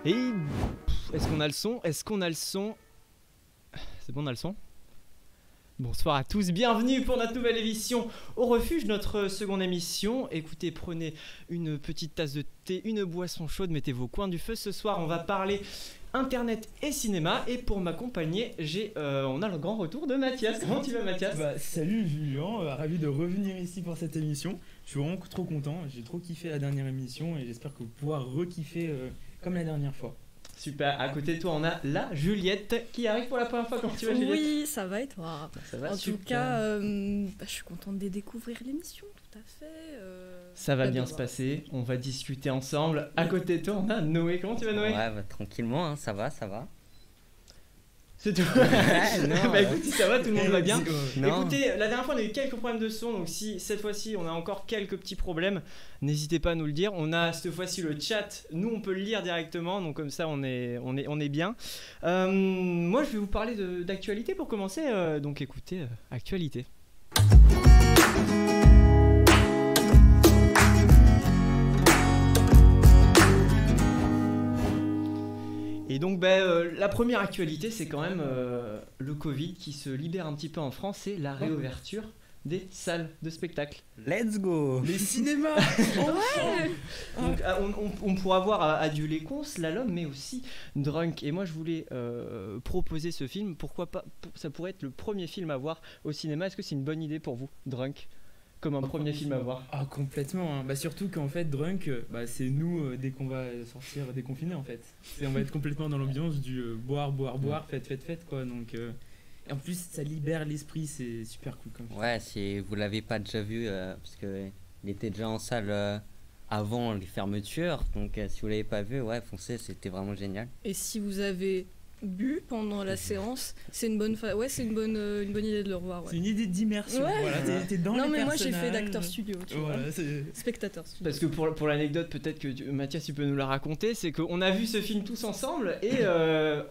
Et est-ce qu'on a le son? Est-ce qu'on a le son? C'est bon, on a le son? Bonsoir à tous, bienvenue pour notre nouvelle émission au refuge, notre seconde émission. Écoutez, prenez une petite tasse de thé, une boisson chaude, mettez-vous au coin du feu. Ce soir, on va parler internet et cinéma. Et pour m'accompagner, on a le grand retour de Mathias. Comment tu vas, Mathias? Salut Julien, ravi de revenir ici pour cette émission. Je suis vraiment trop content, j'ai trop kiffé la dernière émission et j'espère que vous pourrez re-kiffer comme la dernière fois. Super, à côté de toi on a la Juliette qui arrive pour la première fois. Quand tu vas, Juliette? Oui, ça va et toi? Ça va, en super. tout cas, je suis contente de découvrir l'émission, tout à fait. Ça va bien se passer, on va discuter ensemble. À côté de toi on a Noé. Comment tu vas, Noé? Ouais, tranquillement, hein, ça va. C'est tout. Non, écoute, si ça va, tout le monde va bien. Non. Écoutez, la dernière fois on a eu quelques problèmes de son, donc si cette fois-ci on a encore quelques petits problèmes, n'hésitez pas à nous le dire. On a cette fois-ci le chat, nous on peut le lire directement, donc comme ça on est bien. Moi je vais vous parler d'actualité pour commencer, donc écoutez, actualité. Et donc la première actualité, c'est quand même le Covid qui se libère un petit peu en France, c'est la réouverture des salles de spectacle. Let's go. Les cinémas. Ouais. Donc on pourra voir Adieu les cons, Slalom, mais aussi Drunk. Et moi je voulais proposer ce film, pourquoi pas, ça pourrait être le premier film à voir au cinéma. Est-ce que c'est une bonne idée pour vous, Drunk, comme un premier film à voir? Ah, complètement, hein. Surtout qu'en fait Drunk, c'est nous dès qu'on va sortir déconfiné en fait. On va être complètement dans l'ambiance du boire, fête quoi. Donc et en plus ça libère l'esprit, c'est super cool comme ça. Ouais, si vous l'avez pas déjà vu, parce que il était déjà en salle avant les fermetures, donc si vous l'avez pas vu, ouais, foncez, c'était vraiment génial. Et si vous avez bu pendant la séance, c'est une bonne une bonne idée de le revoir. Ouais. C'est une idée d'immersion. Ouais. Voilà, t'es dans Non les mais moi personnages. j'ai fait d'acteur studio, tu Voilà, vois. c'est... Spectateur studio. Parce que pour l'anecdote, peut-être que Mathias tu peux nous la raconter, c'est qu'on a vu ce film tous ensemble et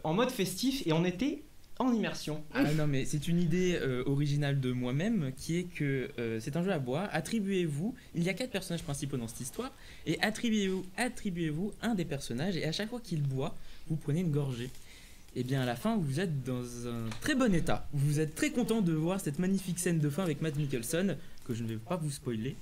en mode festif, et on était en immersion. Ah non, mais c'est une idée originale de moi-même qui est que c'est un jeu à boire. Attribuez-vous, il y a 4 personnages principaux dans cette histoire, et attribuez-vous un des personnages, et à chaque fois qu'il boit, vous prenez une gorgée. Et bien à la fin, vous êtes dans un très bon état. Vous êtes très content de voir cette magnifique scène de fin avec Matt Mikkelsen, que je ne vais pas vous spoiler,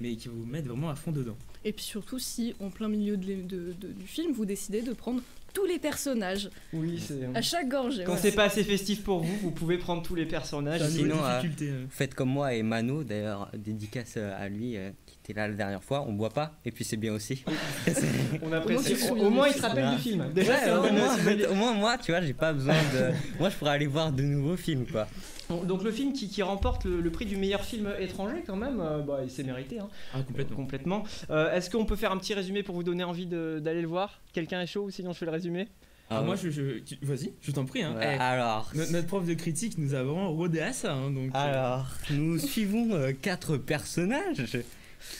mais qui va vous mettre vraiment à fond dedans. Et puis surtout si en plein milieu du film, vous décidez de prendre tous les personnages Oui, c'est... à chaque gorgée. Quand ouais. c'est pas assez festif pour vous, vous pouvez prendre tous les personnages. Ça a Sinon, une difficulté. Faites comme moi et Mano, d'ailleurs, dédicace à lui qui était là la dernière fois, on boit pas, et puis c'est bien aussi. On apprécie. Au moins, tu te souviens Au moins du il se film. rappelle Ouais. du film. Déjà, Ouais, c'est un au moins moi, tu vois, j'ai pas besoin de... Moi, je pourrais aller voir de nouveaux films, quoi. Donc le film qui remporte le prix du meilleur film étranger quand même, il s'est mérité, hein. Ah, complètement. Complètement. Est-ce qu'on peut faire un petit résumé pour vous donner envie d'aller le voir? Quelqu'un est chaud ou sinon je fais le résumé? Moi, vas-y, je t'en prie. Hein. Ouais, alors... Notre prof de critique nous a vraiment rodé à ça. Hein, donc, Alors, nous suivons 4 personnages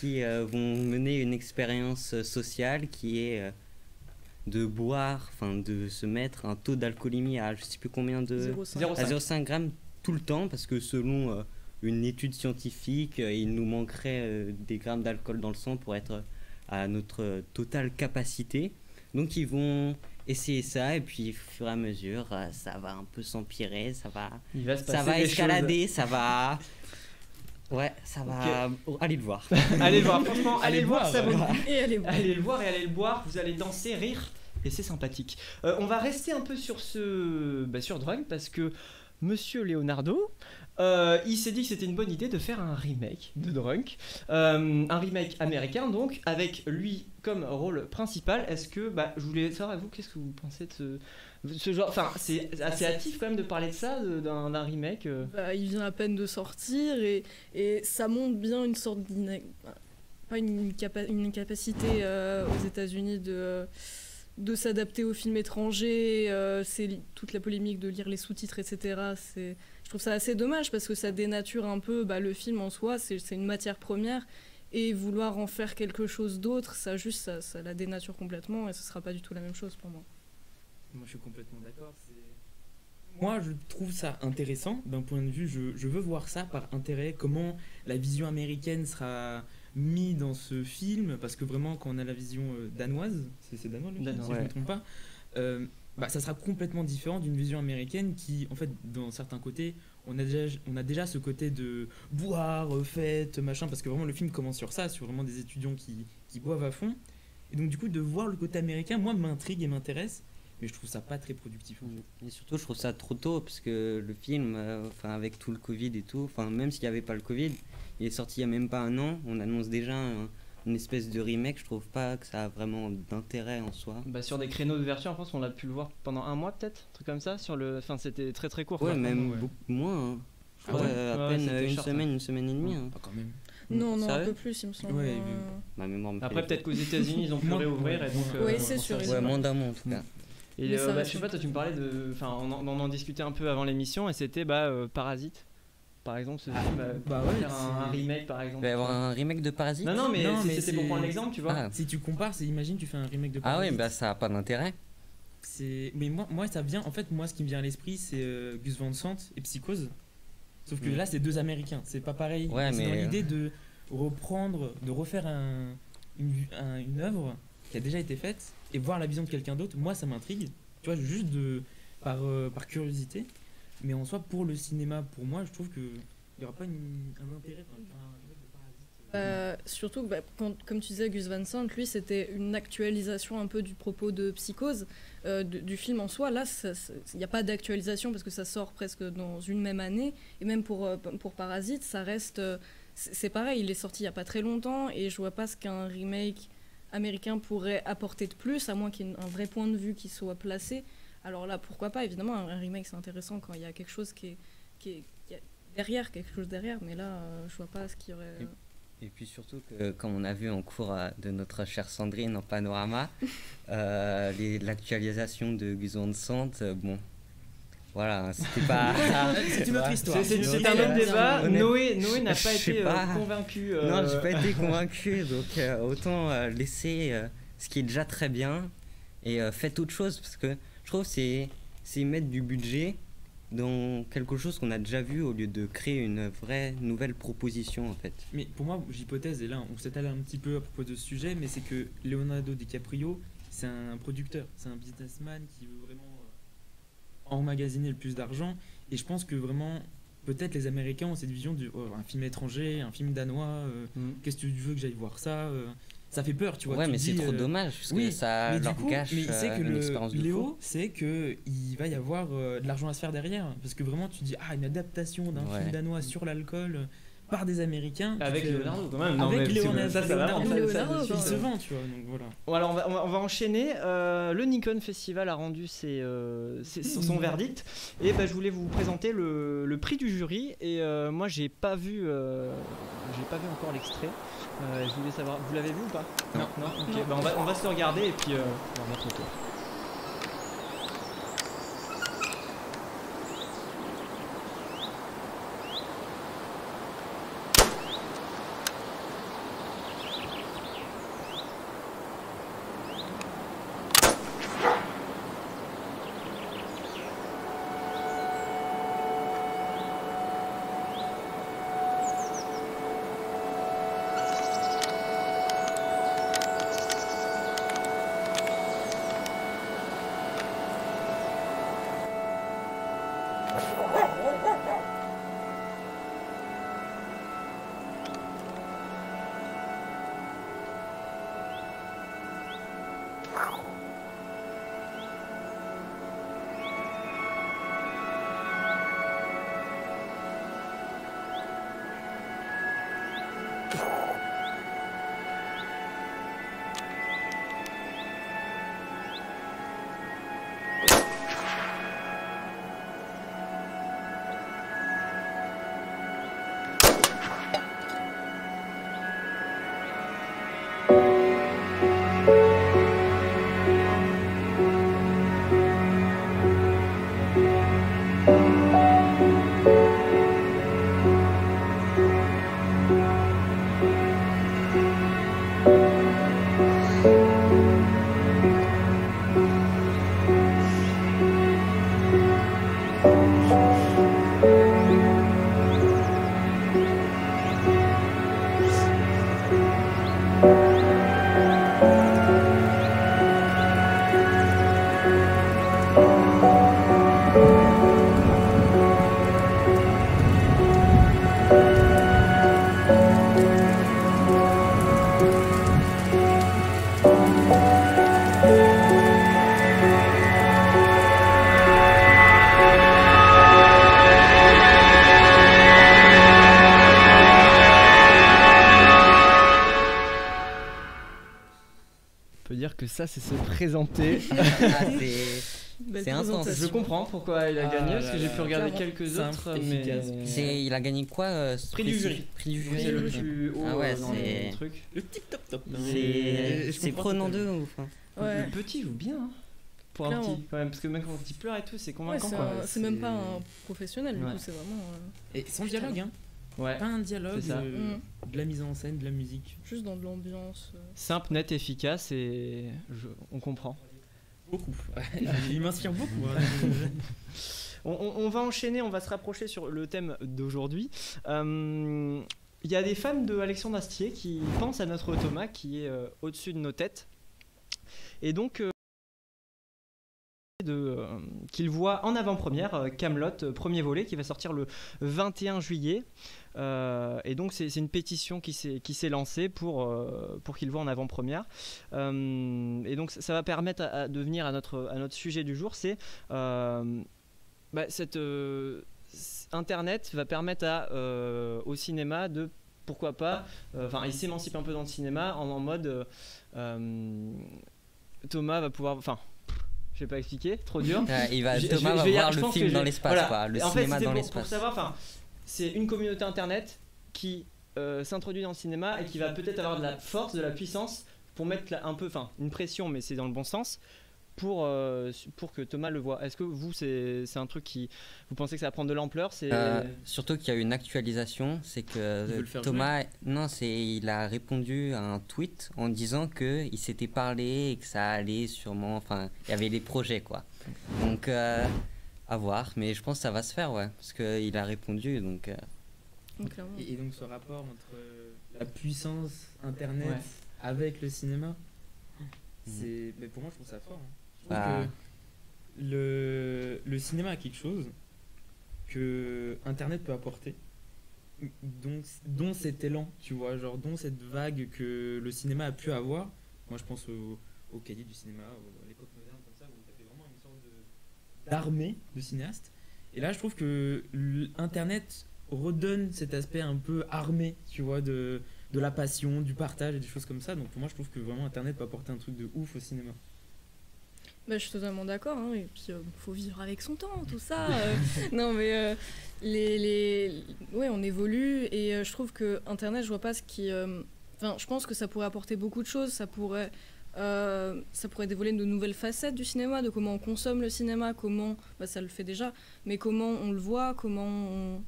qui vont mener une expérience sociale qui est de boire, enfin de se mettre un taux d'alcoolémie à je sais plus combien de... 0,5. à 0,5 grammes tout le temps, parce que selon une étude scientifique, il nous manquerait des grammes d'alcool dans le sang pour être à notre totale capacité. Donc ils vont essayer ça, et puis au fur et à mesure, ça va un peu s'empirer, ça va des escalader, ça va... Ouais, ça va... Allez le voir. Allez le voir, franchement, allez Allez le voir, voir. ça vaut le coup. Et allez voir. Allez le voir et allez le boire, vous allez danser, rire, et c'est sympathique. On va rester un peu sur sur Drunk, parce que Monsieur Leonardo, il s'est dit que c'était une bonne idée de faire un remake de Drunk, un remake américain donc, avec lui comme rôle principal. Est-ce que, je voulais savoir à vous, qu'est-ce que vous pensez de ce genre, enfin c'est assez hâtif quand même de parler de ça, d'un remake. Il vient à peine de sortir et ça montre bien une sorte pas une incapacité aux États-Unis de s'adapter aux films étrangers. C'est toute la polémique de lire les sous-titres, etc. Je trouve ça assez dommage parce que ça dénature un peu le film en soi. C'est une matière première, et vouloir en faire quelque chose d'autre, ça la dénature complètement, et ce sera pas du tout la même chose pour moi. Moi, je suis complètement d'accord. Moi, je trouve ça intéressant d'un point de vue. Je veux voir ça par intérêt. Comment la vision américaine sera mis dans ce film, parce que vraiment quand on a la vision danoise, c'est danois le film, Danois, si je ouais. ne me trompe pas, ça sera complètement différent d'une vision américaine qui, en fait, dans certains côtés, on a déjà ce côté de boire, fête, machin, parce que vraiment le film commence sur ça, sur vraiment des étudiants qui boivent à fond. Et donc du coup, de voir le côté américain, moi, m'intrigue et m'intéresse, mais je trouve ça pas très productif. En fait. Et surtout, je trouve ça trop tôt parce que le film, avec tout le Covid et tout, même s'il n'y avait pas le Covid, il est sorti il n'y a même pas un an. On annonce déjà une espèce de remake. Je trouve pas que ça a vraiment d'intérêt en soi. Bah, sur des créneaux d'ouverture en France, on a pu le voir pendant un mois peut-être, un truc comme ça. Enfin, c'était très très court. Ouais, quoi. même ouais. beaucoup moins. Hein. Je Ah crois, ouais à Ouais, peine c'était une short, semaine et demie. Hein. Pas quand même. Non, un Sérieux peu plus, il me semble. Ouais, Ma mémoire me Après, fait- peut-être qu'aux États-Unis, ils ont pu Moins- réouvrir. Et donc, Oui, c'est sûr, ils Ouais, ont- moins d'un mois en tout cas. Et Mais ça je reste sais pas, toi tu me parlais de. Enfin, on en discutait un peu avant l'émission et c'était Parasite. Par exemple, ce film. bah ouais, faire un c'est- remake par exemple. Il va y avoir un remake de Parasite. Non, mais, Non, mais c'était pour c'est- prendre l'exemple, tu vois. Ah. Si tu compares, imagine tu fais un remake de Ah ouais, Parasite. bah ça a pas d'intérêt. Mais moi ça vient, en fait, moi ce qui me vient à l'esprit, c'est Gus Van Sant et Psychose. Sauf que Mm. là, c'est deux Américains, c'est pas pareil. Ouais, C'est mais- dans l'idée de refaire une œuvre qui a déjà été faite et voir la vision de quelqu'un d'autre. Moi, ça m'intrigue, tu vois, juste par curiosité. Mais en soi, pour le cinéma, pour moi, je trouve que il y aura pas un intérêt. Surtout, comme tu disais, Gus Van Sant, lui, c'était une actualisation un peu du propos de Psychose, du film en soi. Là, il n'y a pas d'actualisation parce que ça sort presque dans une même année. Et même pour Parasite, ça reste... c'est pareil, il est sorti il n'y a pas très longtemps et je vois pas ce qu'un remake américain pourrait apporter de plus, à moins qu'il y ait un vrai point de vue qui soit placé. Alors là, pourquoi pas, évidemment, un remake, c'est intéressant quand il y a quelque chose qui a derrière, quelque chose derrière, mais là, je vois pas ce qu'il y aurait... Et puis surtout que, comme on a vu en cours de notre chère Sandrine en panorama, l'actualisation de Gus Van Sant, bon, voilà, c'était pas... C'est une autre histoire. C'est Donc, un autre débat. honnête- Noé n'a je pas sais été pas. convaincu. Non, j'ai pas été convaincu, donc autant laisser ce qui est déjà très bien et faites autre chose, parce que je trouve que c'est mettre du budget dans quelque chose qu'on a déjà vu au lieu de créer une vraie nouvelle proposition en fait. Mais pour moi, j'hypothèse, et là on s'étale un petit peu à propos de ce sujet, mais c'est que Leonardo DiCaprio, c'est un producteur, c'est un businessman qui veut vraiment emmagasiner le plus d'argent. Et je pense que vraiment, peut-être les Américains ont cette vision de un film étranger, un film danois, qu'est-ce que tu veux que j'aille voir ça ça fait peur, tu vois. Ouais, tu mais te c'est dis, trop dommage, parce que ça mais du leur coup, gâche mais c'est que une expérience de Léo, fou. c'est que il va y avoir de l'argent à se faire derrière, parce que vraiment tu dis une adaptation d'un film danois sur l'alcool par des Américains. Avec tu fais- Leonardo quand même. Avec mais Leonardo, ça va Leonardo, vraiment, Leonardo, ça Il suit, se vend, tu vois, donc voilà. Bon, alors on va enchaîner. Le Nikon Festival a rendu son verdict et je voulais vous présenter le prix du jury et moi j'ai pas vu encore l'extrait. Je voulais savoir, vous l'avez vu ou pas? Non. Ok. Non. On va se le regarder et puis on va remettre au tour. ça, c'est se présenter. Ah, Belle C'est intense. présentation. Je comprends pourquoi il a Ah gagné, parce là que j'ai là, pu regarder clairement. quelques Simple, autres, efficace. mais... il a gagné quoi Prix du jury. Prix du C'est le jury. plus haut Ah ouais, dans c'est- le truc. Le TikTok-top. C'est prenant d'eux ou pas? Ouais. Le petit joue bien, hein, pour un Clairement. petit, quand même, parce que même quand il pleure et tout, c'est Ouais, convaincant, c'est quoi. un- c'est même pas un professionnel, du Ouais. coup, c'est vraiment Et sans dialogue, hein. Ouais. Pas un dialogue, C'est ça. de la mise en scène, de la musique. juste dans de l'ambiance. Simple, net, efficace, et on comprend. Beaucoup. Il m'inspire beaucoup. hein. On va enchaîner, on va se rapprocher sur le thème d'aujourd'hui. Il y a des fans de Alexandre Astier qui pensent à notre Thomas qui est au-dessus de nos têtes. Et donc, qu'il voit en avant-première Kaamelott, premier volet, qui va sortir le 21 juillet. Et donc, c'est une pétition qui s'est lancée pour qu'il voit en avant-première. Et donc, ça va permettre de venir à notre sujet du jour, c'est... Internet va permettre au cinéma de, pourquoi pas, il s'émancipe un peu dans le cinéma en mode Thomas va pouvoir, je vais pas expliquer, trop dur. Thomas va voir je le pense film que dans je- l'espace, voilà. quoi, le En fait, cinéma c'était dans pour l'espace. savoir, c'est une communauté internet qui s'introduit dans le cinéma et qui va peut-être avoir de la force, de la puissance pour mettre un peu, une pression, mais c'est dans le bon sens, pour que Thomas le voit. Est-ce que vous, c'est un truc vous pensez que ça va prendre de l'ampleur? Surtout qu'il y a eu une actualisation, c'est Ils que veulent faire Thomas, il a répondu à un tweet en disant que il s'était parlé et que ça allait sûrement, il y avait des projets, quoi. Donc à voir, mais je pense que ça va se faire, ouais, parce qu'il a répondu, donc. Donc, clairement. Et donc ce rapport entre la puissance internet Ouais. avec le cinéma, mais pour moi je trouve ça fort. hein. Je trouve Ah. que le cinéma a quelque chose que internet peut apporter, dont cet élan, tu vois, genre dont cette vague que le cinéma a pu avoir. Moi je pense au cahier du cinéma, à l'époque moderne comme ça, où tu avais vraiment une sorte d'armée de cinéastes. Et là je trouve que internet redonne cet aspect un peu armé, tu vois, de la passion, du partage et des choses comme ça. Donc pour moi je trouve que vraiment internet peut apporter un truc de ouf au cinéma. Bah, je suis totalement d'accord, hein, et puis faut vivre avec son temps, tout ça. Non, mais ouais, on évolue, et je trouve que Internet, je vois pas ce qui. Je pense que ça pourrait apporter beaucoup de choses, ça pourrait dévoiler de nouvelles facettes du cinéma, de comment on consomme le cinéma, comment, ça le fait déjà, mais comment on le voit, comment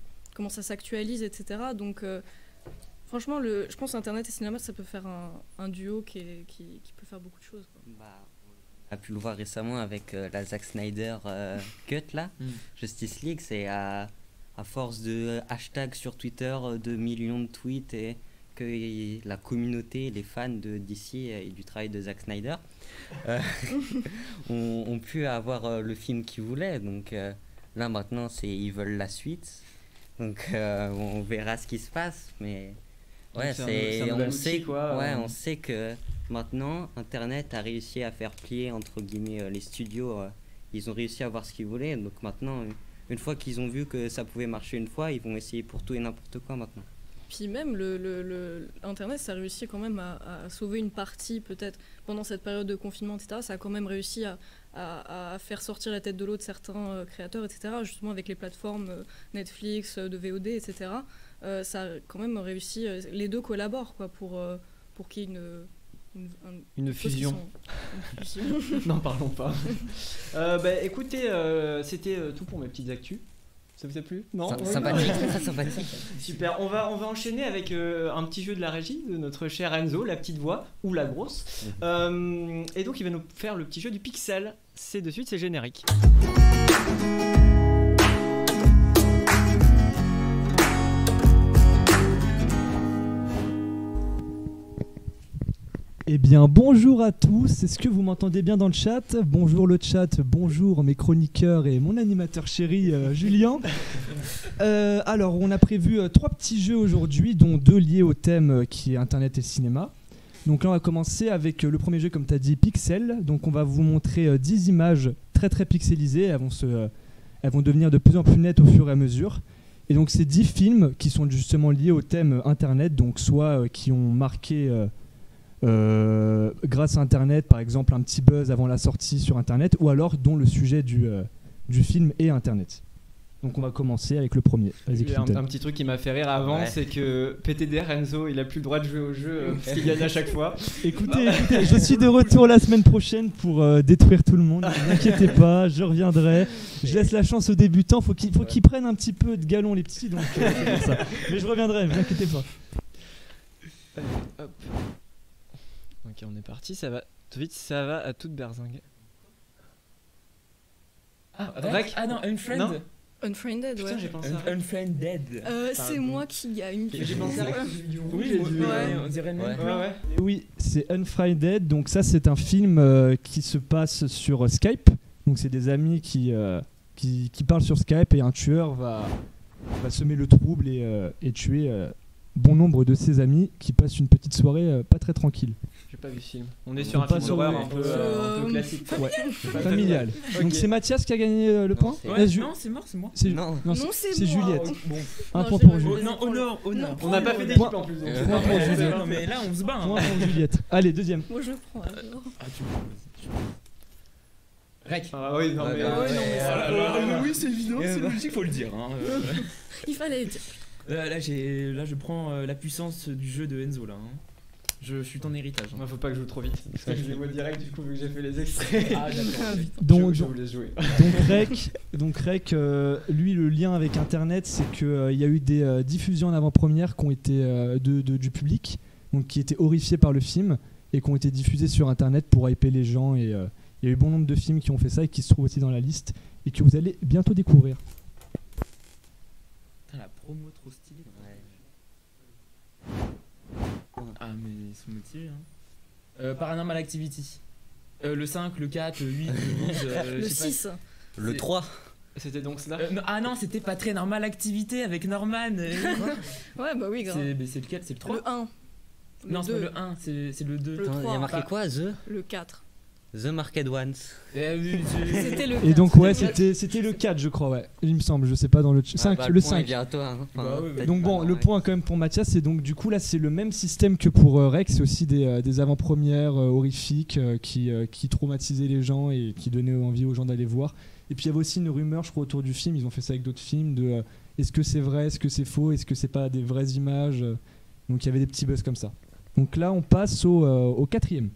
ça s'actualise, etc. Donc, franchement, je pense Internet et cinéma, ça peut faire un duo qui peut faire beaucoup de choses, quoi. On a pu le voir récemment avec la Zack Snyder cut là, Justice League, c'est à force de hashtags sur Twitter, de millions de tweets, et que la communauté, les fans de DC et du travail de Zack Snyder ont pu avoir le film qu'ils voulaient. Donc là maintenant ils veulent la suite. Donc on verra ce qui se passe, mais ouais, c'est un nouvel outil, quoi. on sait que maintenant Internet a réussi à faire plier entre guillemets les studios. Ils ont réussi à voir ce qu'ils voulaient. Donc maintenant, une fois qu'ils ont vu que ça pouvait marcher une fois, ils vont essayer pour tout et n'importe quoi maintenant. Puis même, Internet, ça a réussi quand même à sauver une partie, peut-être, pendant cette période de confinement, etc. Ça a quand même réussi à faire sortir la tête de l'eau de certains créateurs, etc. Justement, avec les plateformes Netflix, de VOD, etc. Ça a quand même réussi. Les deux collaborent, quoi, pour qu'il y ait Une fusion. Une fusion. N'en parlons pas. Écoutez, c'était tout pour mes petites actus. Ça vous a plu? Non? Sympathique, très sympathique. Super, on va enchaîner avec un petit jeu de la régie de notre cher Enzo, la petite voix ou la grosse. Et donc il va nous faire le petit jeu du pixel. C'est de suite, c'est générique. Eh bien, bonjour à tous. Est-ce que vous m'entendez bien dans le chat? Bonjour le chat, bonjour mes chroniqueurs et mon animateur chéri Julien. Alors, on a prévu 3 petits jeux aujourd'hui, dont 2 liés au thème qui est Internet et cinéma. Donc là, on va commencer avec le premier jeu, comme tu as dit, Pixel. Donc, on va vous montrer 10 images très très pixelisées. Elles vont devenir de plus en plus nettes au fur et à mesure. Et donc, c'est 10 films qui sont justement liés au thème Internet, donc soit qui ont marqué grâce à Internet, par exemple un petit buzz avant la sortie sur Internet, ou alors dont le sujet du film est Internet. Donc on va commencer avec le premier. Vas-y, Il y a Clinton. un petit truc qui m'a fait rire avant, Ouais. c'est que PTDR Enzo, il a plus le droit de jouer au jeu parce qu'il gagne à chaque fois. Écoutez, je suis de retour la semaine prochaine pour détruire tout le monde. Ne vous inquiétez pas, je reviendrai. Je laisse la chance aux débutants. Faut qu'ils prennent un petit peu de galon les petits. Donc c'est pour ça. Mais je reviendrai, ne vous inquiétez pas. Hop. Ok, on est parti, ça va tout vite, ça va à toute berzingue. Ah, Rec. Ah non, Unfriend. Non. Unfriended, Putain, ouais. j'ai pensé à... Unfriended. C'est Pardon. moi qui gagne. J'ai pensé à... Oui, j'ai vu. Ouais. On dirait le même. Ouais. Ouais, ouais. Et oui, c'est Unfriended. Donc ça, c'est un film qui se passe sur Skype. Donc c'est des amis qui parlent sur Skype et un tueur va semer le trouble et tuer bon nombre de ses amis qui passent une petite soirée pas très tranquille. J'ai pas vu ce film. On est sur un pas film sur d'horreur le- un peu classique. Ouais, Pas familial. Ok. Donc c'est Mathias qui a gagné le Non, point. c'est- Ouais, Ju- non, c'est mort, c'est moi. c'est- Non. Non, c'est c'est moi. Juliette. Bon. Un Non, point j'ai pour pas Juliette. joué. Non, honneur. On n'a pas fait d'équipe en plus. donc c'est Point pas pour grave. Juliette. Non, mais là, on se bat. hein. Point pour Juliette. Allez, deuxième. Moi je prends alors. Ah, tu Rec. Ah oui, non Ouais, mais... bah, ouais, non, mais Ah, ça- là, oui, c'est évident, c'est bah. logique, faut le dire. hein. Il fallait dire. Là, je prends la puissance du jeu de Enzo là. hein. Je suis ton héritage. hein. Moi, faut pas que je joue trop vite. Parce que je les vois direct du coup vu que j'ai fait les extraits. Ah, d'accord. Donc, je vous laisse jouer. donc Rec, lui, le lien avec Internet, c'est qu'il y a eu des diffusions en avant-première qui ont été du public, donc qui étaient horrifiés par le film et qui ont été diffusés sur Internet pour hyper les gens. Et il y a eu bon nombre de films qui ont fait ça et qui se trouvent aussi dans la liste et que vous allez bientôt découvrir. Putain, la promo trop stylée. Ah, mais ils sont motivés. Hein. Paranormal Activity. Le 5, le 4, le 8, le 12. Le je sais pas. 6. Le C'est- 3. C'était donc cela. Ah non, c'était pas très normal activité avec Norman. Ouais, bah oui, grave. C'est lequel? C'est le 3? Le 1. Non, c'est pas 2. le 1, c'est le 2. Le Attends, il y 3. a marqué quoi Le 4. The Market Ones. C'était le 4. Et donc ouais, c'était le 4 je crois, ouais. Il me semble, je sais pas dans le 5, Bah, le point, 5. il vient à toi. hein. Bah ouais, peut-être Donc pas, bon, non, le ouais. point quand même pour Mathias, c'est donc du coup là c'est le même système que pour Rex, c'est aussi des avant-premières horrifiques qui traumatisaient les gens et qui donnaient envie aux gens d'aller voir. Et puis il y avait aussi une rumeur, je crois, autour du film, ils ont fait ça avec d'autres films, de est-ce que c'est vrai, est-ce que c'est faux, est-ce que c'est pas des vraies images. Donc il y avait des petits buzz comme ça. Donc là on passe au quatrième.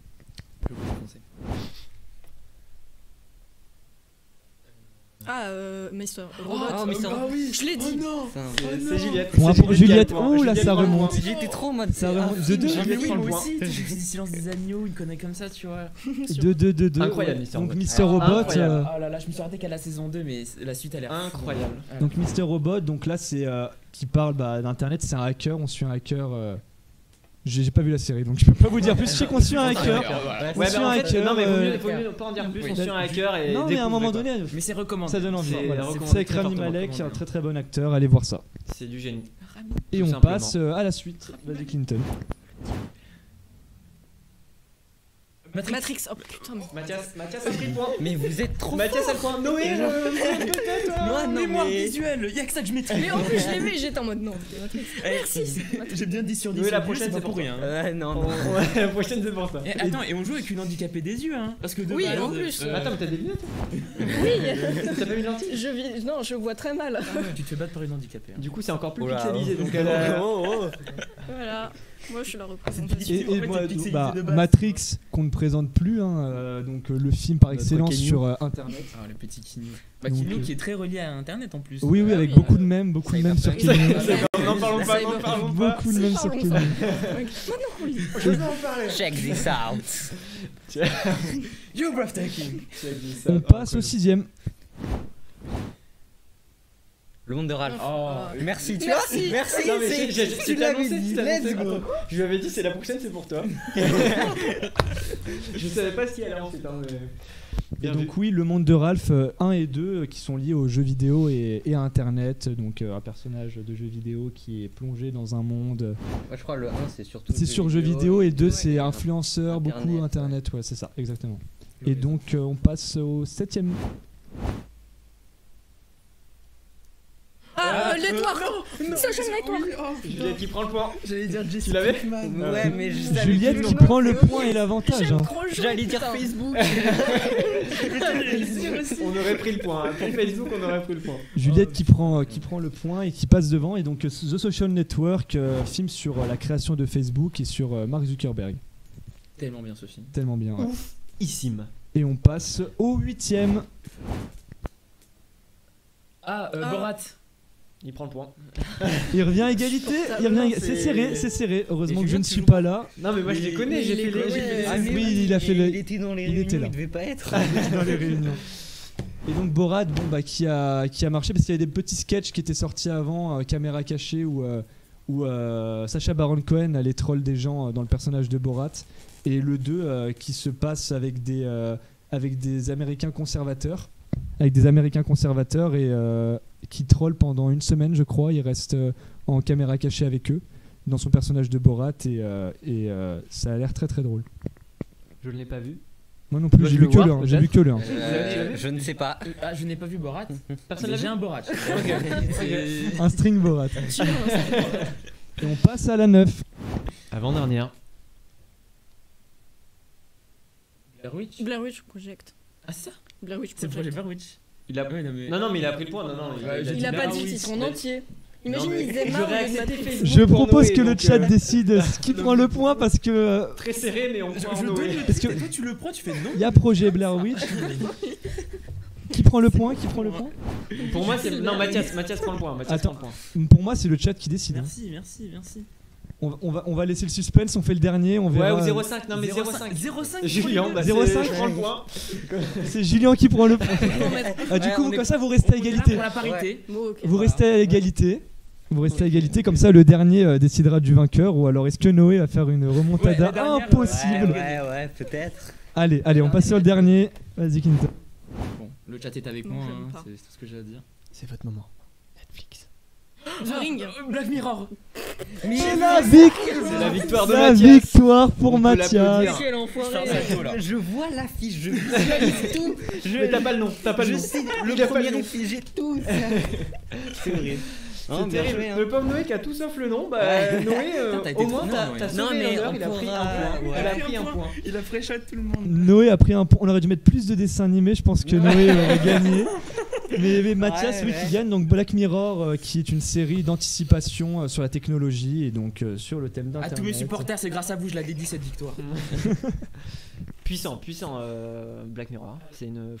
Ah, Mr. Robot. Oh, mais ça. oui. Je l'ai dit. Putain. C'est Juliette. Point C'est pour Juliette. qui a le point. Ouh, là, Juliette ça prend le remonte. point. J'étais trop en mode. Ça ah, remonte. film, De deux. j'ai Juliette jamais prend le vu. point. Aussi, j'ai fait du silence des agneaux, une connerie comme ça, tu vois. 2-2-2-2. Incroyable, Ouais. Mr. Donc Robot. Mr. Robot. Incroyable. Oh là là, je me suis raté qu'à la saison 2, mais la suite a l'air Incroyable. Donc Mr. Robot, donc là c'est qui parle d'internet, c'est un hacker, on suit un hacker. J'ai pas vu la série donc je peux pas vous dire plus. Je sais qu'on suit un hacker. On Ouais, suit bah en un fait, hacker. non mais vaut mieux pas en dire plus, Oui. on suit un hacker et Non mais à un moment découvrez, donné, Mais c'est recommandé. ça donne envie. C'est Voilà. recommandé C'est avec très Rami fortement, Malek, un recommandé. très très bon acteur, allez voir ça. quoi. C'est du génie. Et Tout on simplement. passe à la suite. Vas-y Clinton. Matrix. Oh putain, mais. Mathias a pris le point. Mais vous êtes trop. Mathias a le point. Noé, Moi, non, Mémoire mais. visuelle, y'a que ça que je maîtrise. Mais en plus, je l'ai vu, j'étais en mode non. c'est Matrix. Merci. c'est Matrix. J'ai bien 10 sur 10. Oui, la sur 10, prochaine, c'est c'est pas pour pour rien. Ouais, non, non. Ouais, la prochaine c'est pour ça. Et attends, et on joue avec une handicapée des yeux, hein. Parce que de Oui, base, en plus. Attends, mais t'as des lunettes Oui. T'as pas mis de lentilles Non, je vois très mal. Ah ouais, tu te fais battre par une handicapée. hein. Du coup, c'est encore plus Oh là, pixelisé. oh. Donc elle a... Voilà. Moi, je suis la représentation. En fait, moi, c'est pixelisé bah, de base. Matrix qu'on ne présente plus, hein, donc le film par Notre excellence Kenyu. sur internet. Ah, le petit Kinyu. Bah, Donc, Kinyu qui est très relié à internet en plus. Oui, oui, Ah avec oui, beaucoup de mèmes, sur Cyberpunk. Kenyu. N'en parlons pas, n'en parlons pas. Beaucoup de mèmes sur Parlons Kenyu. Maintenant, oui. Je vais en parler. Check this out. You're breathtaking. On passe au sixième. Le monde de Ralph. Oh, Merci, tu Merci. vois. Merci. Non, mais c'est- tu tu l'as l'avais annoncé, dit. tu l'as Let's annoncé. go. Attends, je lui avais dit c'est la prochaine, c'est pour toi. Je savais pas ce qu'il y allait ensuite. Hein, mais... Et Bien vu. donc oui, le monde de Ralph 1 et 2 qui sont liés aux jeux vidéo et à Internet. Donc un personnage de jeu vidéo qui est plongé dans un monde. Moi, je crois le 1, c'est surtout. C'est sur jeux vidéo et 2 c'est ouais, influenceur, Internet, beaucoup ouais. Internet. Ouais, c'est ça, exactement. Et donc on passe au septième. Ah, l'Edward. Social Network. Juliette qui prend le point. J'allais dire Jesse Tu l'avais Pinkman. Ouais, mais je savais Juliette plus qui longtemps. prend le point et l'avantage. Hein. J'allais dire Facebook. On aurait pris le point. Hein. Pour Facebook, on aurait pris le point. Juliette qui prend le point et qui passe devant. Et donc The Social Network, film sur la création de Facebook et sur Mark Zuckerberg. Tellement bien ce film. Tellement bien. Ouais. Oufissime. Et on passe au 8ème. Borat. Il prend le point. Il revient à égalité. C'est serré, c'est serré. Heureusement Et que je Julien, ne tu suis joues pas là. Non, mais moi je les connais. J'ai fait les. Ah, mais Oui, il a fait le. Il était dans les il était réunions, là. il devait pas être. Dans les réunions. Et donc Borat, qui a marché parce qu'il y avait des petits sketchs qui étaient sortis avant, caméra cachée, où Sacha Baron Cohen allait troll des gens dans le personnage de Borat. Et le 2 qui se passe avec des Américains conservateurs. Avec des Américains conservateurs et qui trollent pendant une semaine, je crois. Il reste en caméra cachée avec eux, dans son personnage de Borat. Et ça a l'air très très drôle. Je ne l'ai pas vu. Moi non plus, Moi, j'ai je vu le que vois, le 1. J'ai vu que le 1. Je ne sais pas. Je n'ai pas vu Borat. Personne Mais l'a j'ai vu un Borat. Un string Borat. Et on passe à la 9. Avant-dernière. Blair Witch. Blair Witch Project. Ah c'est ça. Blair Witch C'est le projet Project. Blair Witch. Il a... Ouais, non, mais... Non, mais il a pris le point. Non, Ouais, Il a pas Blair dit le Witch. titre en entier. Imagine, Non, mais il disait j'aurais Marvel accepté Matrix. Facebook. Je pour propose Noé, que le donc, chat décide qui prend le point parce que Très serré, mais on prend Je Noé. donne le Parce que- titre et toi tu le prends, tu fais non. il y a projet Blair Witch. Qui prend le point? Pour moi, c'est. Non, Mathias prend le point. Mathias Attends. prend le point. Pour moi, c'est le chat qui décide. hein. Merci. On va laisser le suspense, on fait le dernier, on verra. Ouais, ou 0,5. Non, mais 0,5. 0,5. Julien, bah, 0,5. je prends le point. C'est Julien qui prend le point. Ah, du Ouais, coup, on est- comme ça, vous restez à égalité. Pour la parité. Bon, ok. Vous restez à égalité. Vous restez à égalité, comme ça le dernier décidera du vainqueur. Ou alors est-ce que Noé va faire une remontada Ouais, la dernière, impossible? Ouais, peut-être. Allez, on passe sur le dernier. Vas-y, Quinto. Bon, le chat est avec Non, moi, j'aime hein, pas. c'est tout ce que j'ai à dire. C'est votre moment. Netflix. The Ring. Black Mirror. C'est la C'est la victoire de La Mathias. victoire pour On peut Mathias. l'applaudir. Quel enfoiré. Je vois l'affiche, je visualise tout. Mais t'as pas le nom. T'as pas le Je nom. sais, Il le a pas premier le nom. réflexe, j'ai tout. C'est horrible. C'est terrible. Joué, hein. Le pauvre Noé qui a tout sauf le nom. Bah, Ouais. Noé, Putain, t'as été au moins, trop bien, t'as Noé. sauvé Non, mais l'honneur. on Il a pris un pourra- point. ouais. Il a pris un point. Il a pré-shot tout le monde. Noé a pris un point. On aurait dû mettre plus de dessins animés. Je pense que Noé aurait gagné. Mais Mathias, Ouais, oui, ouais. qui gagne. Donc Black Mirror, qui est une série d'anticipation sur la technologie et donc sur le thème À d'internet. tous mes supporters, c'est grâce à vous, je la dédie cette victoire. Puissant, Black Mirror. C'est une.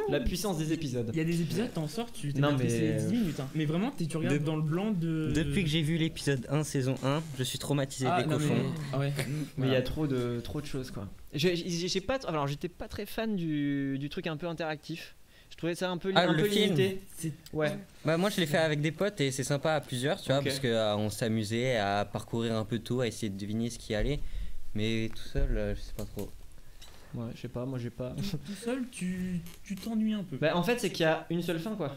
La puissance des épisodes. Il y a des épisodes, t'en sors, tu t'es Non, pas pris mais- 10 minutes. Hein. Mais vraiment, tu regardes De- dans le blanc de. Depuis que j'ai vu l'épisode 1, saison 1, je suis traumatisé Ah, des non, cochons. mais... ah ouais. Mais il y a trop de choses quoi. J'ai pas. Alors j'étais pas très fan du truc un peu interactif. Je trouvais ça un peu Ah, le film. limité. C'est- Ouais. Bah moi je l'ai fait avec des potes et c'est sympa à plusieurs, tu vois, Ok. parce que on s'amusait à parcourir un peu tout, à essayer de deviner ce qui allait. Mais tout seul, je sais pas trop. Ouais, je sais pas. Moi j'ai pas. Tout seul, tu t'ennuies un peu. Bah en fait c'est qu'il y a une seule fin quoi.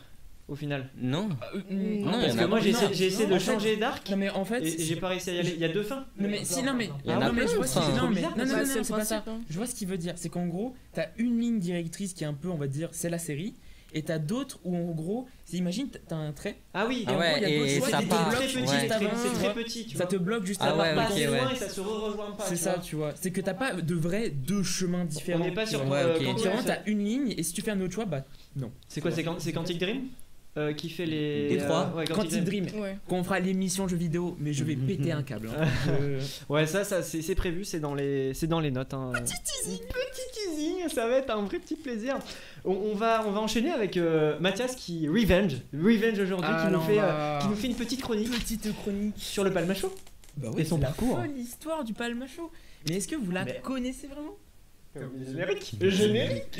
Au final. Non. Non, Non, Parce il y en que a moi pas. j'ai essayé de en fait- changer d'arc Non mais en fait, et j'ai pas réussi à y aller. Il y a deux fins. Non mais si non mais Il y en a non mais je vois ce plein, qu'il enfin. non mais Bizarre, non Bah, non c'est non le c'est pas ça. principe, hein. Je vois ce qu'il veut dire, c'est qu'en gros, t'as une ligne directrice qui est un peu on va dire c'est la série et t'as d'autres où en gros, imagine t'as un trait Ah oui. et en Ah ouais, gros, il y a et d'autres choix ça qui te part, bloquent très petit. ouais. juste avant, C'est tu très vois. petit. Tu Ça vois. te bloque juste Ah avant. ouais, Pas ok, assez loin ouais. et ça se rejoint pas. C'est tu ça, vois. tu vois. C'est que t'as pas de vrai deux chemins différents. On n'est pas tu sur. vois. Ouais, ok. quand Vraiment, on- t'as une ligne et si tu fais un autre choix, bah non. C'est quoi c'est Quantic Dream qui fait les. Les trois. Ouais, Quantic Dream. Ouais. Quand on fera l'émission jeux vidéo, mais je vais péter un câble. hein. Ouais, ça c'est prévu, c'est dans les notes. Hein. Petit teasing, ça va être un vrai petit plaisir. On va enchaîner avec Mathias qui Revenge aujourd'hui qui nous fait une petite chronique Petite chronique. sur le Palmacho. Bah Et son c'est la parcours. folle histoire du Palmacho. Mais est-ce que vous la Mais- connaissez vraiment? Générique. Le générique.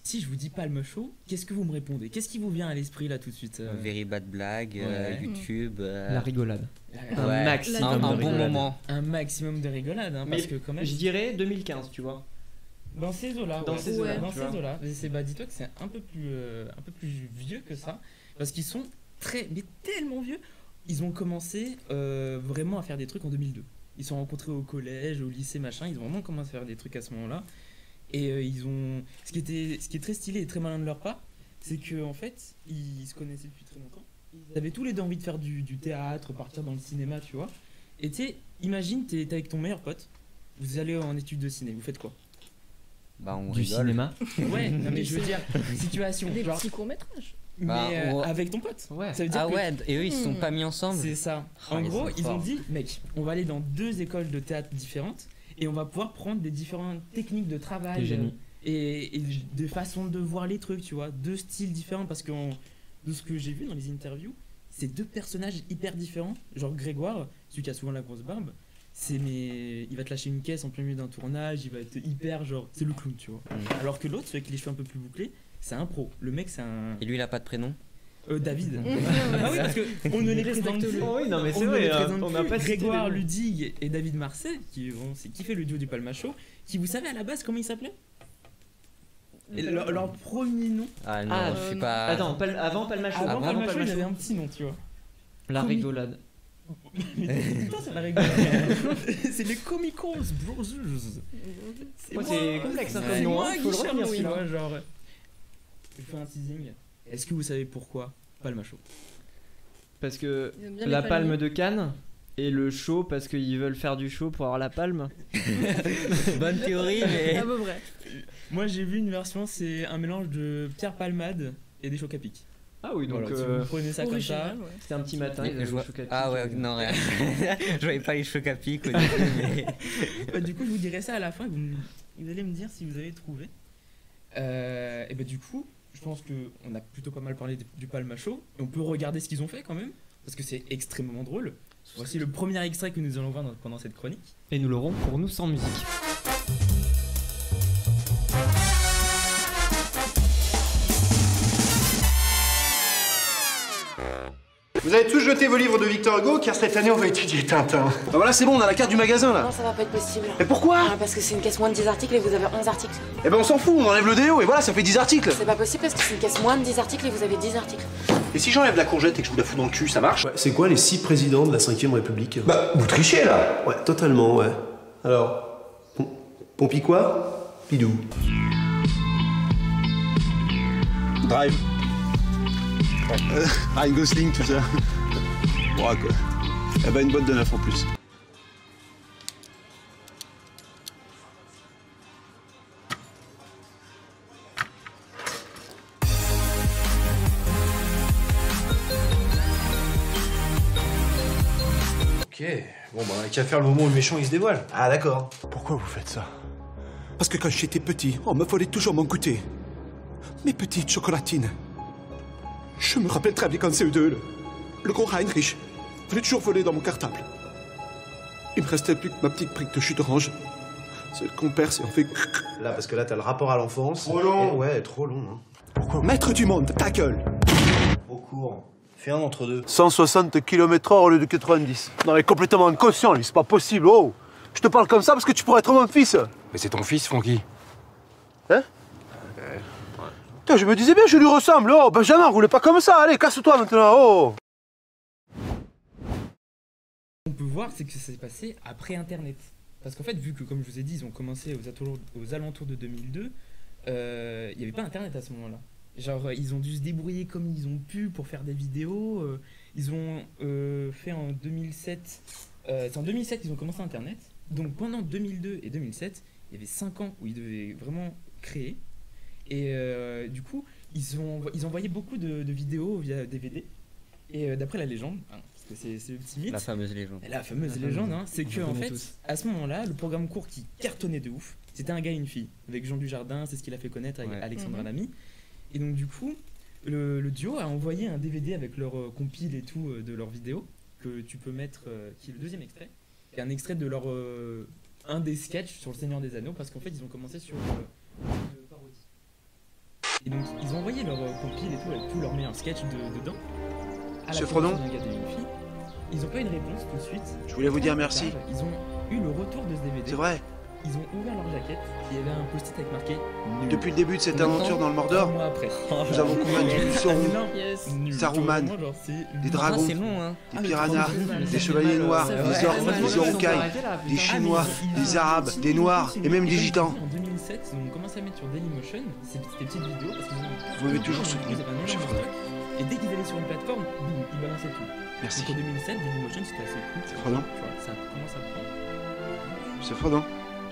Si je vous dis Palmacho, qu'est-ce que vous me répondez? Qu'est-ce qui vous vient à l'esprit là tout de suite? Very bad blague, Ouais. YouTube. La rigolade. Un- Un ouais. maximum un de bon rigolade. moment. Un maximum de rigolade, hein, Mais parce que quand même. Je dirais 2015, tu vois. Dans ces eaux-là. Dans ouais. ces eaux-là, Dans tu ces vois. eaux-là. Mais bah, dis-toi que c'est un peu plus vieux que ça. Parce qu'ils sont mais tellement vieux. Ils ont commencé vraiment à faire des trucs en 2002. ils se sont rencontrés au collège, au lycée, machin. Ils ont vraiment commencé à faire des trucs à ce moment-là. Et ils ont. Ce qui est très stylé et très malin de leur part, c'est qu'en fait, ils se connaissaient depuis très longtemps. Ils avaient tous les deux envie de faire du théâtre, partir dans le cinéma, tu vois. Et tu sais, imagine, t'es avec ton meilleur pote, vous allez en études de ciné, vous faites quoi? Bah, on Du rigole. cinéma. Ouais, non mais je veux dire, situation. Des Genre, petits courts-métrages. mais Bah, avec ton pote. Ouais. Ça veut dire Ah que ouais, et eux ils se sont pas mis ensemble. c'est ça. Ah, En ils gros, sont ils ont forts. dit, mec, on va aller dans 2 écoles de théâtre différentes et on va pouvoir prendre des différentes techniques de T'es travail génie. et des façons de voir les trucs, tu vois, 2 styles différents parce que de ce que j'ai vu dans les interviews, c'est 2 personnages hyper différents. Genre Grégoire, celui qui a souvent la grosse barbe, il va te lâcher une caisse en plein milieu d'un tournage, il va être hyper genre, c'est le clown, tu vois. Alors que l'autre, celui avec les cheveux un peu plus bouclés, c'est un pro. Le mec, c'est un Et lui il a pas de prénom. David. Ah oui, parce que on ne les présente plus. Oh oui, non mais On c'est ne vrai, les hein, présente on n'a plus. pas cité Grégoire les noms. Ludig et David Marseille, qui fait le duo du Palma Show, qui vous savez à la base comment ils s'appelaient? Et leur premier nom. Ah non, Ah, je suis non. pas. Attends, avant Palma Show. Avant Palma Show, Palma il avait Show. un petit nom, tu vois. La Comique. rigolade. Mais putain, c'est la rigolade. C'est les Comicos Brothers. Ouais, c'est complexe, hein, C'est comme nom, moi, hein, faut le Guy retenir, Charlois, celui-là. tu vois, genre. Je fais un teasing. Est-ce que vous savez pourquoi Palma Show? Parce que Ils aiment bien la les palme palmiers. de Cannes et le show parce qu'ils veulent faire du show pour avoir la palme. Bonne théorie, mais. À peu près. Moi j'ai vu une version, c'est un mélange de Pierre Palmade et des chocs à pic. Ah oui, donc Voilà, si vous prenez ça comme ça. Original, ouais. c'était un petit matin. ils Je avaient vois- le choc à pic. Ah ouais, non, rien. Je voyais pas les chocs à pic au début, mais. Bah, du coup je vous dirai ça à la fin, vous allez me dire si vous avez trouvé. Et bah du coup, je pense qu'on a plutôt pas mal parlé du Palma Show. Et on peut regarder ce qu'ils ont fait quand même, parce que c'est extrêmement drôle. Voici le premier extrait que nous allons voir pendant cette chronique. Et nous l'aurons pour nous sans musique. Vous avez tous jeté vos livres de Victor Hugo car cette année on va étudier Tintin. Bah voilà, c'est bon, on a la carte du magasin là. Non, ça va pas être possible. Mais pourquoi? Parce que c'est une caisse moins de 10 articles et vous avez 11 articles. Eh ben on s'en fout, on enlève le déo et voilà, ça fait 10 articles. C'est pas possible parce que c'est une caisse moins de 10 articles et vous avez 10 articles. Et si j'enlève la courgette et que je vous la fous dans le cul, ça marche? Ouais, c'est quoi les 6 présidents de la 5ème République? Bah, vous trichez là. Ouais, totalement, ouais. Alors, Pompi quoi? Pidou. Drive. Ryan Gosling, tout ça. Bon, quoi. Eh ben une boîte de 9 en plus. Ok, bon bah, qu'à faire le moment où le méchant il se dévoile. Ah d'accord. Pourquoi vous faites ça? Parce que quand j'étais petit, on me volait toujours mon goûter. Mes petites chocolatines. Je me rappelle très bien quand CE2, le gros Heinrich voulait toujours voler dans mon cartable. Il me restait plus que ma petite brique de jus d'orange. Celle qu'on perce et on fait... Là, parce que là, t'as le rapport à l'enfance. Trop long. Et ouais, trop long. Hein. Pourquoi? Maître du monde, ta gueule. Trop court. Fais un entre deux. 160 km/h au lieu de 90. Non mais complètement inconscient lui, c'est pas possible, oh. Je te parle comme ça parce que tu pourrais être mon fils. Mais c'est ton fils, Francky. Hein? Putain, je me disais bien, je lui ressemble, oh. Benjamin, roule pas comme ça, allez, casse-toi maintenant, oh. On peut voir c'est que ça s'est passé après Internet. Parce qu'en fait, vu que comme je vous ai dit, ils ont commencé aux alentours de 2002, il n'y avait pas Internet à ce moment-là. Genre, ils ont dû se débrouiller comme ils ont pu pour faire des vidéos. Ils ont fait en 2007. C'est en 2007 qu'ils ont commencé Internet. Donc pendant 2002 et 2007, il y avait 5 ans où ils devaient vraiment créer. Et du coup, ils envoyaient beaucoup de vidéos via DVD. Et d'après la légende, hein, parce que c'est le petit mythe, La fameuse légende. la fameuse légende, hein, c'est On que la en connaît fait, tous. à ce moment-là, le programme court qui cartonnait de ouf, c'était un gars et une fille, avec Jean Dujardin, c'est ce qu'il a fait connaître avec Ouais. Alexandra Mhm. Lamy. Et donc du coup, le duo a envoyé un DVD avec leur compile et tout de leurs vidéos, que tu peux mettre, qui est le deuxième extrait, et un extrait de leur un des sketchs sur le Seigneur des Anneaux, parce qu'en fait ils ont commencé sur une parodie. Et donc ils ont envoyé leur compile et tout avec tous leurs meilleurs sketchs dedans. À la Monsieur production Frodon d'un gars et une fille. Ils n'ont pas eu de réponse tout de suite. Je voulais vous dire merci. Ils ont eu le retour de ce DVD. C'est vrai. ils ont ouvert leur jaquette, il y avait un post-it avec marqué nul. Depuis le début de cette Maintenant, aventure dans le 3 Mordor, mois après. nous avons combattu Sauron, Yes. Nul. Saruman, Vraiment, genre, c'est des nul. dragons, c'est long, hein. des piranhas, des chevaliers noirs, Ça des fait orques, mal. des Uruk-hai, des Chinois, des Arabes, des Noirs et même des Gitans. En 2007, ils ont commencé à mettre sur Dailymotion ces petites vidéos parce qu'ils ont. Vous m'avez toujours soutenu, Ils avaient un cher énorme Frodon. stock. Et dès qu'ils allaient sur une plateforme, boum, ils balançaient tout. Merci. Donc en 2007, Dailymotion c'était assez cool. Frodon. Tu vois, ça commence à prendre. C'est Frodon.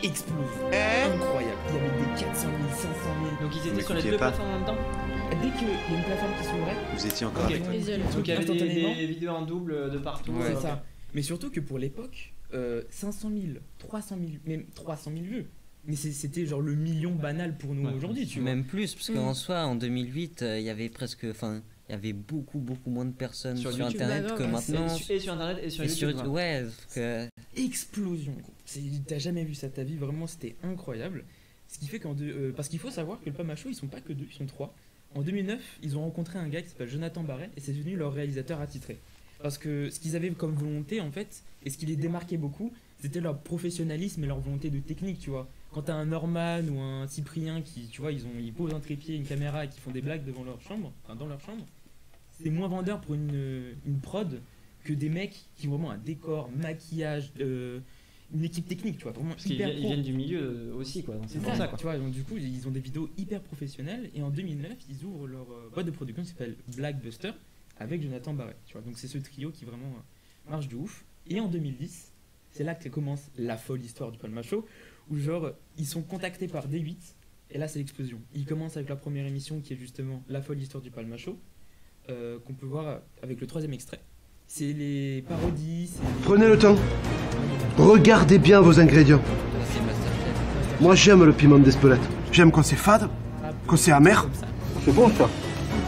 Explosion. Incroyable. Il y avait des 400 000, 500 000. Donc ils étaient Vous sur les m'écoutiez deux pas. plateformes en même temps. Dès qu'il y a une plateforme qui s'ouvrait, Vous étiez encore Ok. avec moi. Ils y allaient. Donc il y avait Instantanément. des vidéos en double de partout. Ouais. c'est ça. Mais surtout que pour l'époque, 500 000, 300 000, même 300 000 vues. Mais c'était genre le million banal pour nous Ouais. aujourd'hui, tu vois. Même plus, parce qu'en soi, en 2008, il y avait presque. Enfin, il y avait beaucoup moins de personnes Sur sur, YouTube. Internet Bah, que grave. maintenant. Et sur internet et sur Et YouTube. sur, ouais, parce que Explosion. Gros. T'as jamais vu ça de ta vie, vraiment c'était incroyable. Ce qui fait parce qu'il faut savoir que le Pamacho, ils sont pas que deux, ils sont trois. En 2009, ils ont rencontré un gars qui s'appelle Jonathan Barret et c'est devenu leur réalisateur attitré. Parce que ce qu'ils avaient comme volonté en fait, et ce qui les démarquait beaucoup, c'était leur professionnalisme et leur volonté de technique, tu vois. Quand t'as un Norman ou un Cyprien qui, tu vois, ils posent un trépied, une caméra et qui font des blagues devant leur chambre, enfin dans leur chambre, c'est moins vendeur pour une prod que des mecs qui ont vraiment un décor, maquillage, une équipe technique, tu vois, vraiment Parce qu'ils hyper ils pro. viennent du milieu aussi, quoi. Donc c'est C'est pour ça, quoi. tu vois, donc du coup, ils ont des vidéos hyper professionnelles et en 2009, ils ouvrent leur boîte de production qui s'appelle Blackbuster avec Jonathan Barret, tu vois. Donc c'est ce trio qui vraiment marche de ouf. Et en 2010, c'est là que commence la folle histoire du Palma Show où genre ils sont contactés par D8 et là c'est l'explosion. Ils commencent avec la première émission qui est justement la folle histoire du Palma Show qu'on peut voir avec le 3e extrait. C'est les parodies, c'est les- Prenez le temps. Regardez bien vos ingrédients. c'est Masterchef. Moi, j'aime le piment d'Espelette. J'aime quand c'est fade, quand c'est amer. comme ça. C'est bon, ça.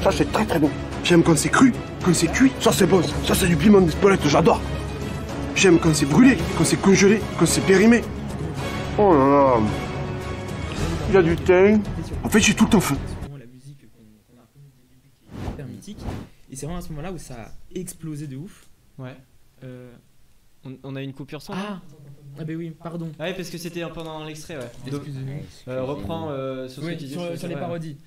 Ça, c'est très très bon. J'aime quand c'est cru, quand c'est cuit. Ça, c'est bon. Ça, c'est du piment d'Espelette, j'adore. J'aime quand c'est brûlé, quand c'est congelé, quand c'est périmé. Oh là là. Il y a du thym. En fait, j'ai tout le temps faim. C'est vraiment la musique qu'on a reconnue dès le début qui est hyper mythique. Et c'est vraiment à ce moment-là où ça a explosé de ouf. Ouais. Euh, On a une coupure son. Ah Ah bah oui, pardon. Ah oui, parce que c'était pendant l'extrait, ouais. Donc, Excusez-nous. reprends sur ce que Oui, tu disais. sur les parodies.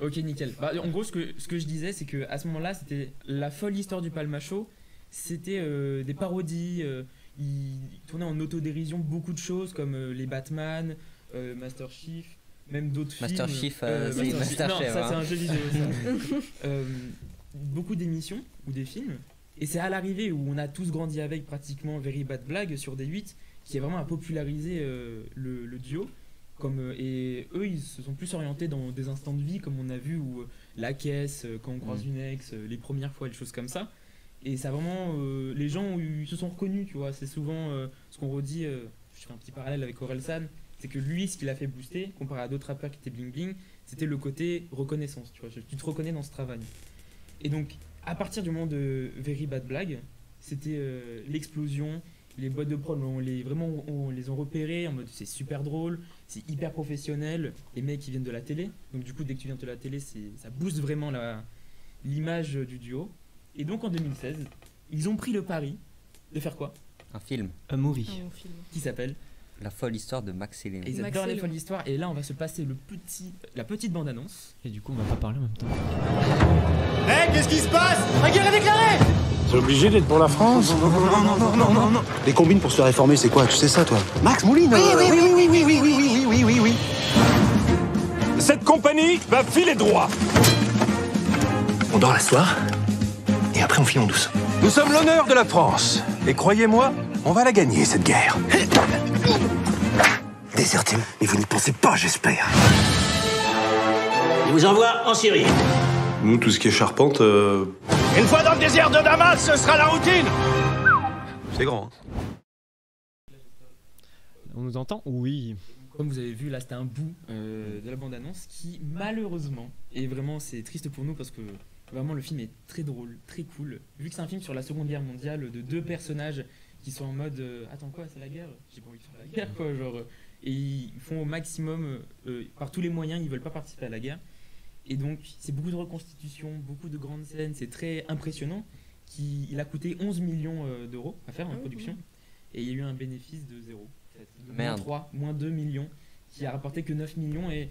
Ok, nickel. Bah, en gros, ce que je disais, c'est qu'à ce moment-là, c'était la folle histoire du Palma Show. C'était des parodies. Ils tournaient en autodérision beaucoup de choses comme les Batman, Master Chief, même d'autres films. Master Chief, c'est Master Master Non, Chef, ça hein. c'est un jeu vidéo. Ça. Beaucoup d'émissions ou des films. Et c'est à l'arrivée où on a tous grandi avec pratiquement Very Bad Blague sur D8 qui a vraiment à populariser le duo. Et eux, ils se sont plus orientés dans des instants de vie, comme on a vu, où la caisse, quand on croise une ex, les premières fois, des choses comme ça. Et ça vraiment, les gens ils se sont reconnus, tu vois. C'est souvent ce qu'on redit, je fais un petit parallèle avec Orelsan, c'est que lui, ce qu'il a fait booster, comparé à d'autres rappeurs qui étaient bling bling, c'était le côté reconnaissance, tu vois. Tu te reconnais dans ce travail. Et donc, à partir du moment de Very Bad Blague, c'était l'explosion. Les boîtes de prod, on les ont repérées en mode c'est super drôle, c'est hyper professionnel. Les mecs qui viennent de la télé, donc du coup dès que tu viens de la télé, ça booste vraiment l'image du duo. Et donc en 2016, ils ont pris le pari de faire quoi? Un film. Un movie. Un bon film. Qui s'appelle La folle histoire de Max et Et Léon. ils Max adorent les Léon. folles d'histoire. Et là, on va se passer la petite bande-annonce. Et du coup, on va pas parler en même temps. C'est obligé d'être pour la France? Non. Les combines pour se réformer, c'est quoi? Tu sais ça, toi? Max Mouline. Oui. Cette compagnie va filer droit. On dort la soir, et après on file en douce. Nous sommes l'honneur de la France. Et croyez-moi, on va la gagner, cette guerre. Désertez, mais vous n'y pensez pas, j'espère. Je vous envoie en Syrie. Nous, tout ce qui est charpente, Une fois dans le désert de Damas, ce sera la routine. c'est grand. On nous entend? Oui. Comme vous avez vu, là, c'était un bout de la bande-annonce qui, malheureusement, et vraiment, c'est triste pour nous parce que vraiment, le film est très drôle, très cool. Vu que c'est un film sur la Seconde Guerre mondiale de deux personnages qui sont en mode attends quoi, c'est la guerre? J'ai pas envie de faire la guerre, quoi. Genre, et ils font au maximum, par tous les moyens, ils veulent pas participer à la guerre. Et donc, c'est beaucoup de reconstitution, beaucoup de grandes scènes, c'est très impressionnant. Il a coûté 11 millions d'euros à faire en production. Et il y a eu un bénéfice de 0. Merde. moins 2 millions, qui a rapporté que 9 millions et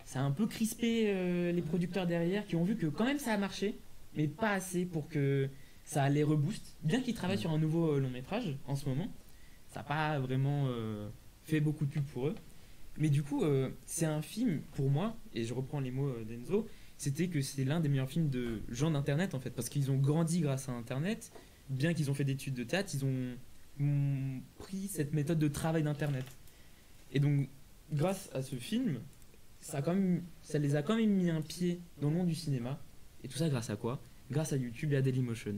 ça a un peu crispé les producteurs derrière qui ont vu que quand même ça a marché, mais pas assez pour que ça les rebooste. Bien qu'ils travaillent sur un nouveau long métrage en ce moment, ça n'a pas vraiment fait beaucoup de pub pour eux. Mais du coup, c'est un film pour moi, et je reprends les mots d'Enzo, c'était que c'est l'un des meilleurs films de gens d'internet en fait, parce qu'ils ont grandi grâce à internet, bien qu'ils ont fait des études de théâtre, ils ont pris cette méthode de travail d'internet. Et donc, grâce à ce film, ça les a quand même mis un pied dans le monde du cinéma. Et tout ça grâce à quoi? Grâce à YouTube et à Dailymotion.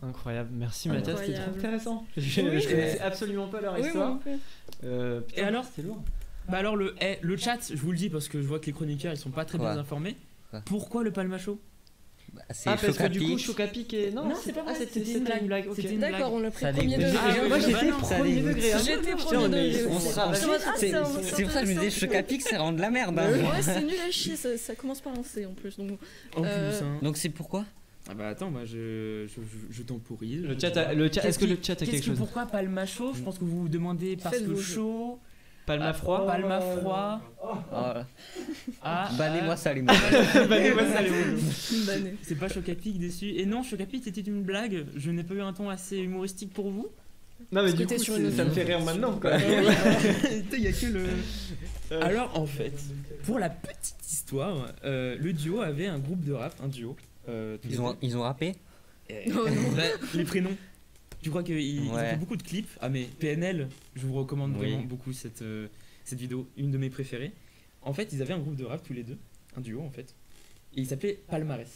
Incroyable, merci Mathias, c'était trop intéressant. Oui, Je connaissais absolument pas leur histoire. Et alors, c'est lourd. Bah alors le chat, je vous le dis parce que je vois que les chroniqueurs ils sont pas très bien informés. Pourquoi le Palmacho? Parce que du coup Chocapic est... Non, c'est pas vrai, c'était une blague. Okay. D'accord, on l'a pris premier degré. Moi j'étais premier degré. J'étais premier degré. C'est pour ça que je me disais Chocapic c'est vraiment de la merde. Ouais, c'est nul à chier, ça commence par un C en plus. Donc c'est pourquoi? Ah bah attends, moi je temporise. Le chat, est-ce que le chat a quelque chose? Pourquoi Palma chaud? Je pense que vous vous demandez parce que chaud. Palma froid. Palma froid. Bannez-moi ça les mots. Bannez-moi ça les mots. C'est pas Chocapic déçu. Et non, Chocapic c'était une blague. Je n'ai pas eu un ton assez humoristique pour vous. Non mais du coup ça me fait rire maintenant quoi. Il y a que le... Alors en fait, pour la petite histoire, le duo avait un groupe de rap, un duo. Ils ont rappé? Les prénoms. Tu crois qu'ils ont fait beaucoup de clips? Ah mais PNL, je vous recommande vraiment beaucoup cette vidéo, une de mes préférées. En fait, ils avaient un groupe de rap tous les deux, un duo en fait. Et il s'appelait Palmarès.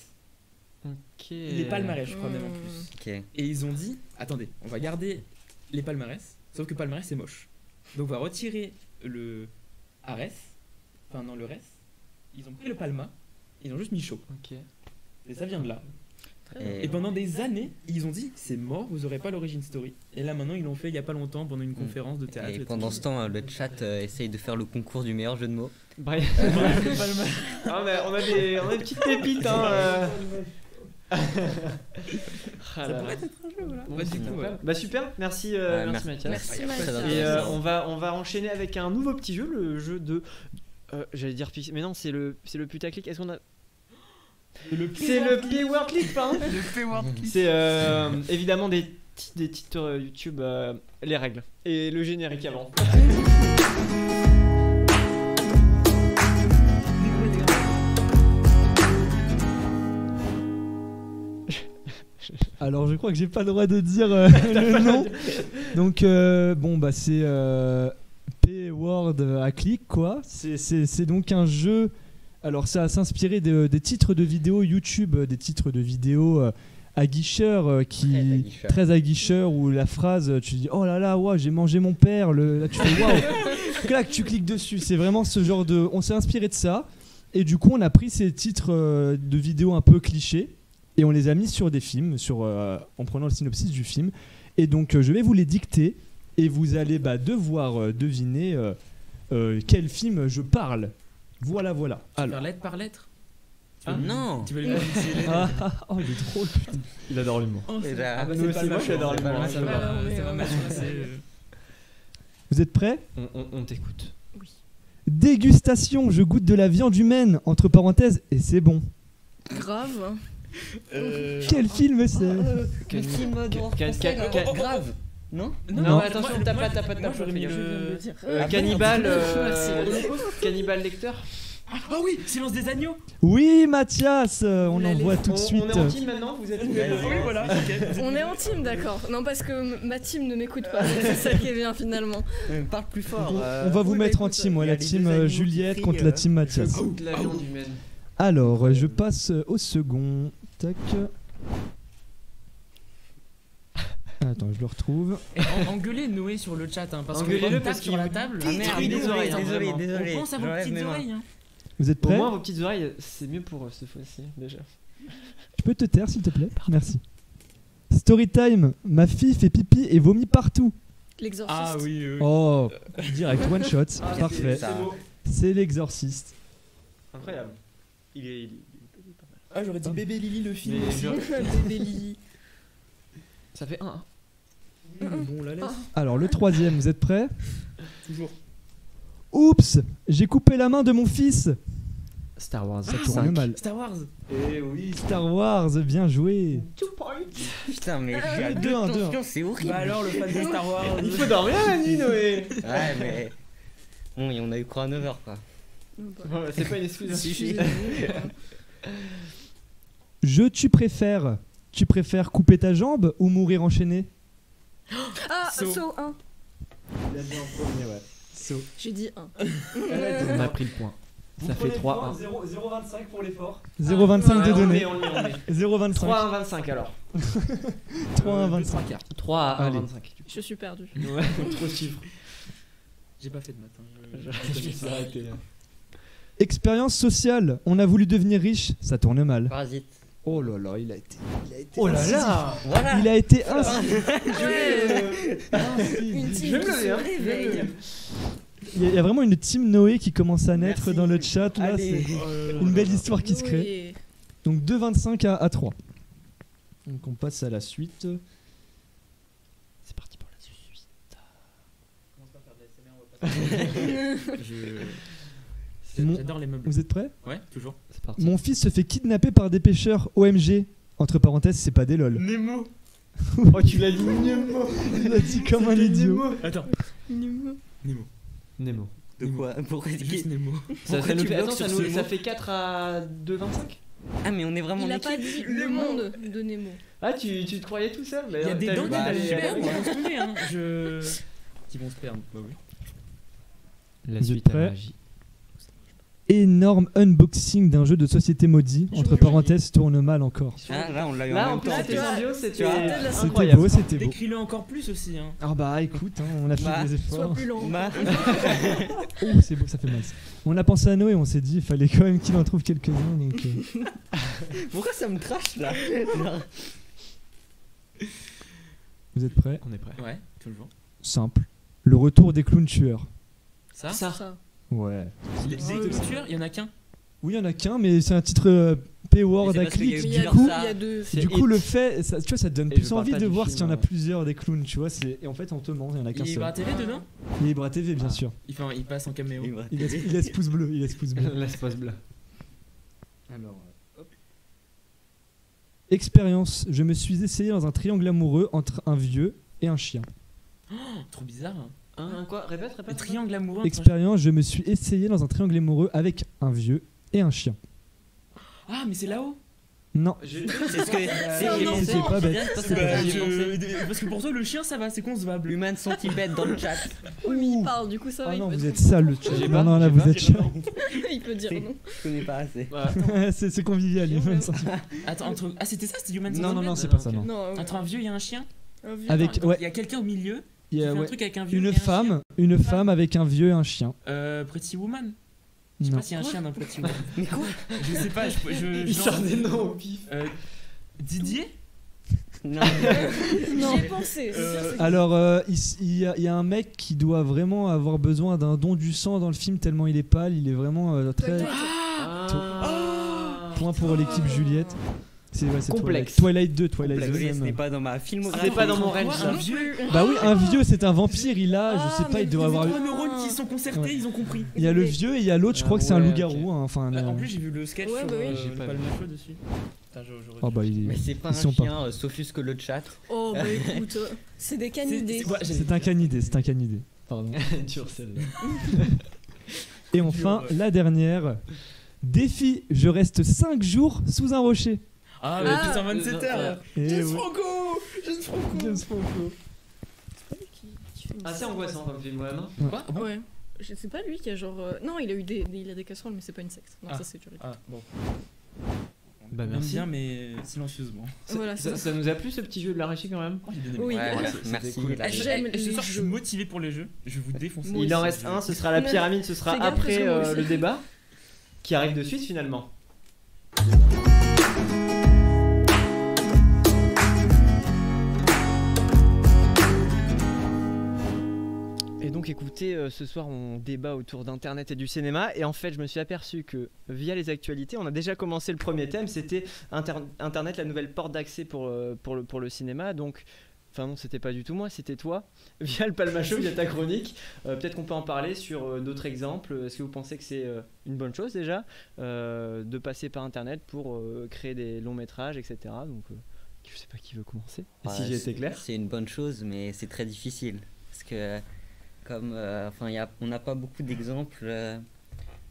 Ok. Les palmarès, je crois même en plus. Okay. Et ils ont dit, attendez, on va garder les palmarès, sauf que palmarès c'est moche. Donc on va retirer le Ares, enfin non le Res. Ils ont pris le Palma, ils ont juste mis chaud. Ok. Et ça vient de là. Et pendant des années, ils ont dit c'est mort, vous aurez pas l'origin story. Et là maintenant ils l'ont fait il y a pas longtemps pendant une conférence de théâtre. Et pendant ce temps, le chat essaye de faire le concours du meilleur jeu de mots. Bref. On a des petites pépites hein. Ça pourrait être un jeu voilà. Bah, du coup, bah super, merci Mathias. Merci Mathias. Et on va enchaîner avec un nouveau petit jeu, le jeu de j'allais dire mais non, c'est le putaclic. Est-ce qu'on a C'est le P-word clip hein. Le P-word clip. C'est évidemment des titres YouTube les règles et le générique avant. Alors je crois que j'ai pas le droit de dire le nom. Donc bon bah c'est P-word à clic quoi. C'est donc un jeu. Alors ça a s'inspiré des titres de vidéos YouTube, des titres de vidéos aguicheurs très aguicheurs où la phrase tu dis oh là là ouais, j'ai mangé mon père là tu fais waouh. Clac, tu cliques dessus. C'est vraiment ce genre de. On s'est inspiré de ça et du coup on a pris ces titres de vidéos un peu clichés. Et on les a mis sur des films, en prenant le synopsis du film. Et donc, je vais vous les dicter. Et vous allez devoir deviner quel film je parle. Voilà. Alors, lettre par lettre. Non. Tu vas lui modifier les oh, il est drôle, putain. Il adore l'humour. Nous aussi, moi j'adore l'humour. Ça va matcher. Vous êtes prêts ? On t'écoute. Oui. Dégustation, je goûte de la viande humaine, entre parenthèses, et c'est bon. Grave. Quel film c'est Le film d'horreur grave. Non, attention, t'as pas j'aurais mis Cannibal Cannibal Lecter. Ah oui, Silence des agneaux. Oui Mathias, on en voit tout de suite. On est en team maintenant, vous êtes oui, voilà. On est en team, d'accord. Non, parce que ma team ne m'écoute pas, c'est ça qui est bien finalement. Parle plus fort. On va vous mettre en team, la team Juliette contre la team Mathias. La viande humaine. Alors, je passe au second. Tac. Attends, je le retrouve. Engueulez Noé sur le chat, hein, parce engueulez-le que tape sur la table. Désolé. On pense à vos petites oreilles. Hein. Vous êtes Au prêts ? moins vos petites oreilles, c'est mieux pour eux cette fois-ci déjà. Tu peux te taire s'il te plaît ? Merci. Storytime. Ma fille fait pipi et vomit partout. L'exorciste. Ah oui. Oh, direct one shot. Parfait. C'est l'exorciste. Incroyable. Il est Ah, j'aurais dit Bébé Lily le film aussi. Bébé Lily. Ça fait 1. Bon, la laisse. Alors, le troisième, vous êtes prêts? Toujours. Oups, j'ai coupé la main de mon fils. Star Wars. Ça tourne mal. Star Wars. Eh oui, Star Wars, bien joué. Putain, mais Ah, j'ai à deux, deux un, deux, tensions, c'est horrible. Bah alors, le fan de Star Wars. Il faut dormir la nuit, Noé. Ouais, mais. Bon, et on a eu quoi à 9h quoi. Ouais, c'est pas une excuse. Tu préfères couper ta jambe ou mourir enchaîné? Ah, Saut. saut 1. Il a dit en premier, ouais. Saut. J'ai dit 1. On a pris le point. Ça fait 3-1. 0,25 pour l'effort. 0,25 de données. On est. 0,25. 3-1-25 alors. 3,25. 3 à Allez. 1,25. Je suis perdu. Ouais, trop de chiffres. J'ai pas fait de maths. Je vais s'arrêter. Expérience sociale. On a voulu devenir riche, ça tourne mal. Parasite. Oh là là, il a été. Oh là là. Voilà. Il a été incisif. Une Je team me qui se lève, réveille. Il y a vraiment une team Noé qui commence à naître Merci. dans le chat. Là, Allez. c'est une belle histoire qui se crée. Oui. Donc 2,25 à 3. Donc on passe à la suite. C'est parti pour la suite. J'adore les meubles. Vous êtes prêts? Ouais, toujours. C'est parti. Mon fils se fait kidnapper par des pêcheurs OMG. Entre parenthèses, c'est pas des lol. Nemo. Oh, tu l'as dit Nemo. Il a dit comme un idiot. Attends. Nemo. Nemo. Nemo. De quoi? Pourquoi Juste Nemo. Ça nous tu fait, bloques attends, sur ça, ce nous, ça mot fait 4 à 2,25. Ah, mais on est vraiment Il en a pas équipe. dit le monde de Nemo. Ah, tu te croyais tout seul? Il y a des dents qui dents vont se perdre, qui vont se tomber, hein. Qui vont se perdre. Bah oui. La Vous suite êtes à prêts? la magie. Énorme unboxing d'un jeu de société maudit. Entre parenthèses, tourne mal encore. Ah, là, on l'a eu Là, en en même plus, temps. c'était symbiose, Tu vois, c'était C'était incroyable. beau, c'était beau. Décris-le encore plus aussi, hein. Ah bah écoute, hein, on a fait Bah, des Sois efforts. plus lent. Bah, Oh, c'est beau, ça fait mal. On a pensé à Noé, on s'est dit, il fallait quand même qu'il en trouve quelques-uns. Donc, pourquoi ça me trash là? vous êtes prêts? On est prêt. Ouais, toujours. Simple. Le retour des clowns tueurs. Ça Ça. Ouais. Des tueurs, il y en a qu'un. Oui, il y en a qu'un, mais c'est un titre P-word Mais à c'est parce qu'il y a clic. eu Mais il y a Du coup, deux- il y a deux. C'est du coup, It. le fait, ça, tu vois, ça te donne Et je plus parle envie pas de du voir film, s'il y en a ouais. plusieurs des clowns, tu vois. Et en fait, on te ment, il y en a qu'un Il seul. va à TV dedans. Il est libre à TV, bien Ah. sûr. Il passe en caméo. Il laisse pouce bleu, il laisse pouce bleu. L'espace bleu. Alors, hop. Expérience. Je me suis essayé dans un triangle amoureux entre un vieux et un chien. Trop bizarre. Hein. Un quoi? Répète. Le triangle amoureux. entre Expérience. Je me suis essayé dans un triangle amoureux avec un vieux et un chien. Ah, mais c'est là-haut. Non. C'est ce que un j'ai enfant. pensé. C'est pas bête. Parce C'est que pas bête. j'ai pensé. Parce que pour toi, le chien, ça va, c'est concevable. Human centipède dans le chat. Oui, mais il parle, du coup ça va. Ah il non, peut vous être êtes sale le chat. J'ai Non, pas, non, là, j'ai vous pas, êtes j'ai chiant. Il peut dire non. Je connais pas assez. C'est convivial, Human Centipede. Attends, ah, c'était ça, c'était Human Non, non, non, Centipede c'est pas ça, non. Non, Entre un vieux et un chien. un vieux. Avec, Attends, ouais, il y a quelqu'un au milieu. il y Qui a, fait un ouais, truc avec un vieux et une un femme avec un vieux et un chien. chien. Pretty Woman. Je sais Non. pas s'il y a un chien dans Pretty Woman. Mais quoi? Je sais pas, Il sort des noms au pif. Didier. Non. Non, j'y ai pensé. c'est sûr, c'est- Alors, il y a un mec qui doit vraiment avoir besoin d'un don du sang dans le film tellement il est pâle, il est vraiment très... Point pour l'équipe Juliette. C'est Complexe. Twilight 2, Twilight Désolé, ce 2. n'est pas dans ma filmographie. C'est pas dans mon range. Quoi, ça. un vieux. Bah oui, un vieux c'est un vampire, il a, je sais pas, mais il doit avoir... Trois neurones qui sont concertés, Ouais. ils ont compris. Il y a le vieux et il y a l'autre, je crois que c'est un ouais, loup-garou. hein, Enfin, En plus, j'ai vu le sketch Ouais, sur bah oui. J'ai le pas Palme vu. Show dessus. Putain, j'aurais Oh bah il Mais est... c'est pas Ils sont un pas. chien, s'offusque que le chat. Oh, bah écoute, c'est des canidés. C'est un canidé, c'est un canidé. Pardon. Dur celle-là. Et enfin, la dernière. Défi, je reste 5 jours sous un rocher. Ah, mais Ah. 227 heures. Et James ouais. Franco. James Franco. James Franco. Qui fait une Assez secte. angoissant comme film, ouais, non? Quoi Ah bon Ouais. C'est pas lui qui a genre. Non, il a eu il a des casseroles, mais c'est pas une secte. Non, Ah. ça c'est dur. Ah, bon. Bah Même merci. bien, mais silencieusement. Voilà, Ça, ça nous a plu ce petit jeu de la régie quand même? Oh, j'ai bien aimé. Oui, Ouais, voilà. merci. cool. là. Ah, J'aime ce les soir, je suis jeux. motivé pour les jeux. Je vais vous défoncer. Moi Il en aussi. reste un, ce sera la pyramide, ce sera Fais gaffe, après parce que moi aussi. le débat qui arrive de suite finalement. Et donc écoutez, ce soir on débat autour d'internet et du cinéma et en fait je me suis aperçu que via les actualités on a déjà commencé le premier thème, c'était internet, la nouvelle porte d'accès pour le cinéma. Donc Enfin non, c'était pas du tout moi, c'était toi, via le Palmacho, via ta chronique. Peut-être qu'on peut en parler sur d'autres exemples. Est-ce que vous pensez que c'est une bonne chose déjà de passer par Internet pour créer des longs métrages, etc. Donc je sais pas qui veut commencer. Si j'ai été clair. C'est une bonne chose, mais c'est très difficile. Parce que comme on n'a pas beaucoup d'exemples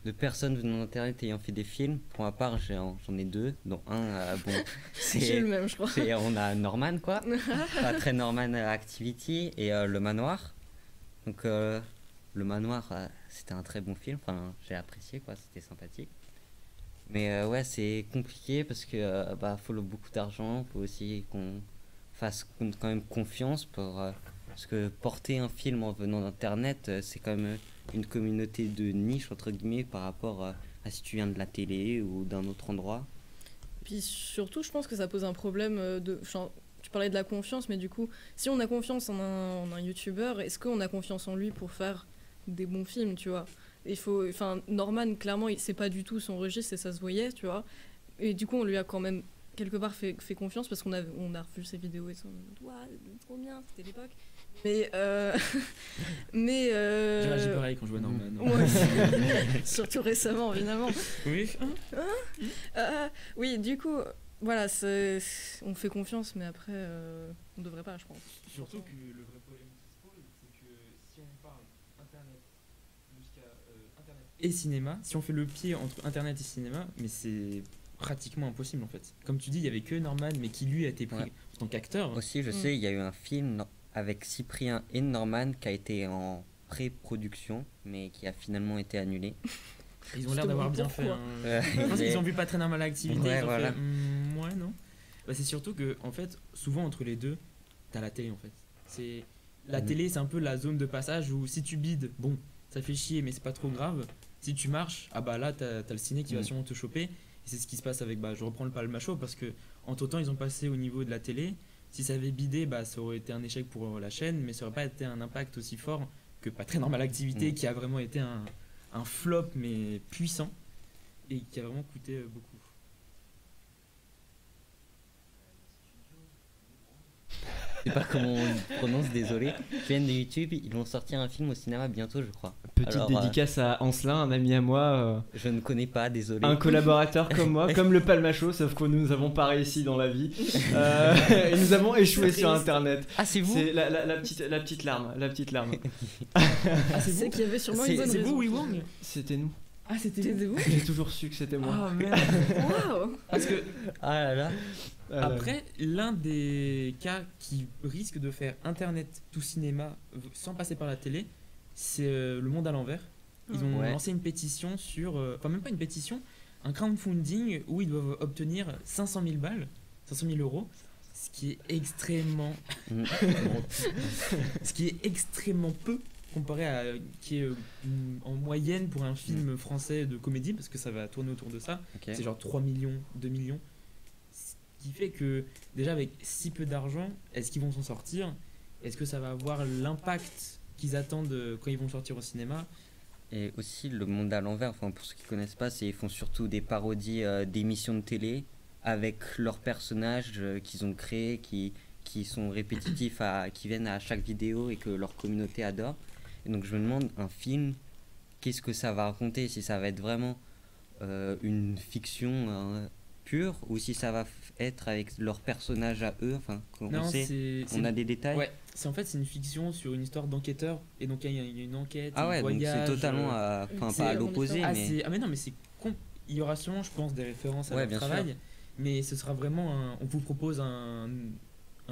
de personnes venant d'Internet ayant fait des films. Pour ma part, j'en ai 2, dont un, j'ai le même, je crois. On a Norman, quoi. Pas très Norman Activity, et Le Manoir. Donc, Le Manoir, c'était un très bon film. Enfin, j'ai apprécié, quoi. C'était sympathique. Mais ouais, c'est compliqué parce que faut beaucoup d'argent. Faut aussi qu'on fasse quand même confiance parce que porter un film en venant d'Internet, c'est quand même une communauté de niche, entre guillemets, par rapport à si tu viens de la télé ou d'un autre endroit. Puis surtout, je pense que ça pose un problème tu parlais de la confiance, mais du coup, si on a confiance en un youtubeur, est-ce qu'on a confiance en lui pour faire des bons films, tu vois? Norman, clairement, c'est pas du tout son registre et ça se voyait, tu vois. Et du coup, on lui a quand même quelque part fait confiance parce qu'on a revu ses vidéos et tout. Waouh, trop bien, c'était l'époque. Mais j'ai réagi pareil quand je vois Norman. Ouais, surtout récemment, évidemment. Oui. Oui, du coup, voilà, on fait confiance, mais après, on devrait pas, je pense. Surtout que le vrai problème qui se pose, c'est que si on parle Internet jusqu'à Internet et cinéma, si on fait le pied entre Internet et cinéma, mais c'est pratiquement impossible en fait. Comme tu dis, il y avait que Norman, mais qui lui a été pris en tant qu'acteur. Aussi, je sais, il y a eu un film avec Cyprien et Norman qui a été en pré-production, mais qui a finalement été annulé. Ils ont l'air d'avoir bien fait. Je pense qu'ils ont vu pas très normal l'activité. Ouais, ils ont voilà. fait, ouais, non. C'est surtout que, en fait, souvent entre les deux, t'as la télé en fait. La télé, c'est un peu la zone de passage où si tu bides, bon, ça fait chier, mais c'est pas trop grave. Si tu marches, là, t'as le ciné qui va sûrement te choper. Et c'est ce qui se passe avec, je reprends le Palmacho parce que entre temps, ils ont passé au niveau de la télé. Si ça avait bidé, ça aurait été un échec pour la chaîne, mais ça aurait pas été un impact aussi fort que Pas très normal activité, qui a vraiment été un flop mais puissant et qui a vraiment coûté beaucoup. Je sais pas comment on prononce, désolé. Je viens de YouTube, ils vont sortir un film au cinéma bientôt, je crois. Petite dédicace à Ancelin, un ami à moi. Je ne connais pas, désolé. Un collaborateur comme moi, comme le Palmacho, sauf que nous avons pas réussi dans la vie. Et nous avons échoué sur Internet. Ah, c'est vous? C'est la petite larme, la petite larme. C'est qu'il y avait sûrement une bonne raison. C'est vous, Wiwang? C'était nous. Ah, c'était vous? J'ai toujours su que c'était moi. Ah, merde. Waouh. Parce que... Ah là là. Après, l'un des cas qui risque de faire Internet tout cinéma sans passer par la télé, c'est Le Monde à l'envers. Ils ont lancé une pétition sur... Enfin, même pas une pétition, un crowdfunding où ils doivent obtenir 500 000 balles, 500 000 euros, ce qui est extrêmement... ce qui est extrêmement peu comparé à... qui est en moyenne pour un film français de comédie, parce que ça va tourner autour de ça. Okay. C'est genre 3 millions, 2 millions. Qui fait que déjà avec si peu d'argent, est-ce qu'ils vont s'en sortir? Est-ce que ça va avoir l'impact qu'ils attendent quand ils vont sortir au cinéma? Et aussi Le Monde à l'envers, enfin pour ceux qui connaissent pas, ils font surtout des parodies d'émissions de télé avec leurs personnages qu'ils ont créés, qui sont répétitifs, qui viennent à chaque vidéo et que leur communauté adore. Et donc je me demande, un film, qu'est-ce que ça va raconter? Si ça va être vraiment une fiction pure ou si ça va être avec leurs personnages à eux, enfin on a des détails. Ouais, c'est une fiction sur une histoire d'enquêteur et donc il y a une enquête. Ah ouais, donc c'est totalement pas à l'opposé. Mais non, mais il y aura sûrement, je pense, des références à leur travail, mais ce sera vraiment on vous propose un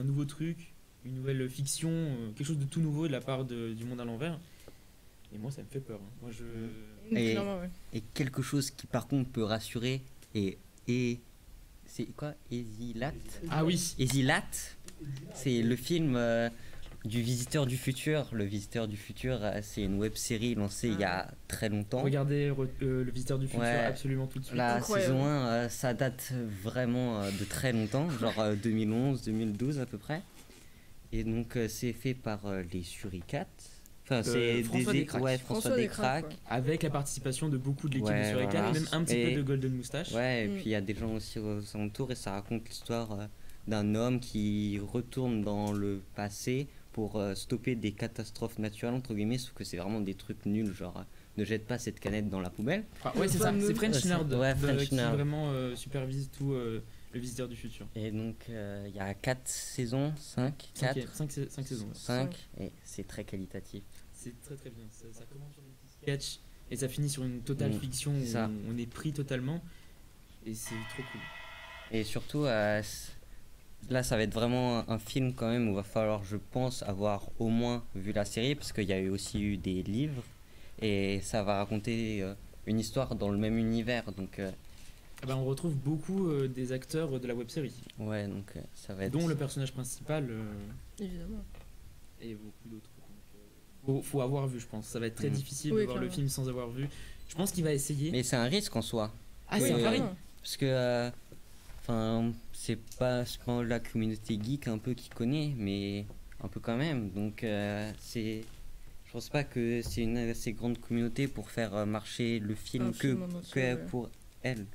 nouveau truc, une nouvelle fiction, quelque chose de tout nouveau de la part du Monde à l'envers. Et moi ça me fait peur. Moi et quelque chose qui par contre peut rassurer et c'est quoi, Ezilat? Ah oui, Ezilat, c'est le film du Visiteur du Futur. Le Visiteur du Futur, c'est une web-série lancée il y a très longtemps. Regardez Le Visiteur du Futur absolument tout de suite. La saison 1, ça date vraiment de très longtemps, genre 2011, 2012 à peu près. Et donc c'est fait par les Suricates. Enfin, c'est François Descraques. Avec la participation de beaucoup de l'équipe de Suricates, même un petit peu de Golden Moustache. Ouais, et puis il y a des gens aussi aux alentours et ça raconte l'histoire d'un homme qui retourne dans le passé pour stopper des catastrophes naturelles, entre guillemets, sauf que c'est vraiment des trucs nuls, genre ne jette pas cette canette dans la poubelle. Ouais, c'est ça, c'est French Nerd French qui Nerd. vraiment supervise tout le visiteur du futur. Et donc, il y a 4 saisons, 5, 4 5 saisons. 5, et c'est très qualitatif. C'est très très bien. Ça commence sur des petits sketchs et ça finit sur une totale fiction où ça. on est pris totalement. Et c'est trop cool. Et surtout, là, ça va être vraiment un film quand même où il va falloir, je pense, avoir au moins vu la série, parce qu'il y a aussi eu des livres, et ça va raconter une histoire dans le même univers. Donc, on retrouve beaucoup des acteurs de la web-série. Ouais, donc ça va être... Dont le personnage principal. Évidemment. Et beaucoup d'autres. Faut avoir vu, je pense. Ça va être très difficile de voir le film sans avoir vu. Je pense qu'il va essayer. Mais c'est un risque en soi. Ah, c'est un pari. Parce que, c'est pas la communauté geek un peu qui connaît, mais un peu quand même. Donc, je pense pas que c'est une assez grande communauté pour faire marcher le film pour elle.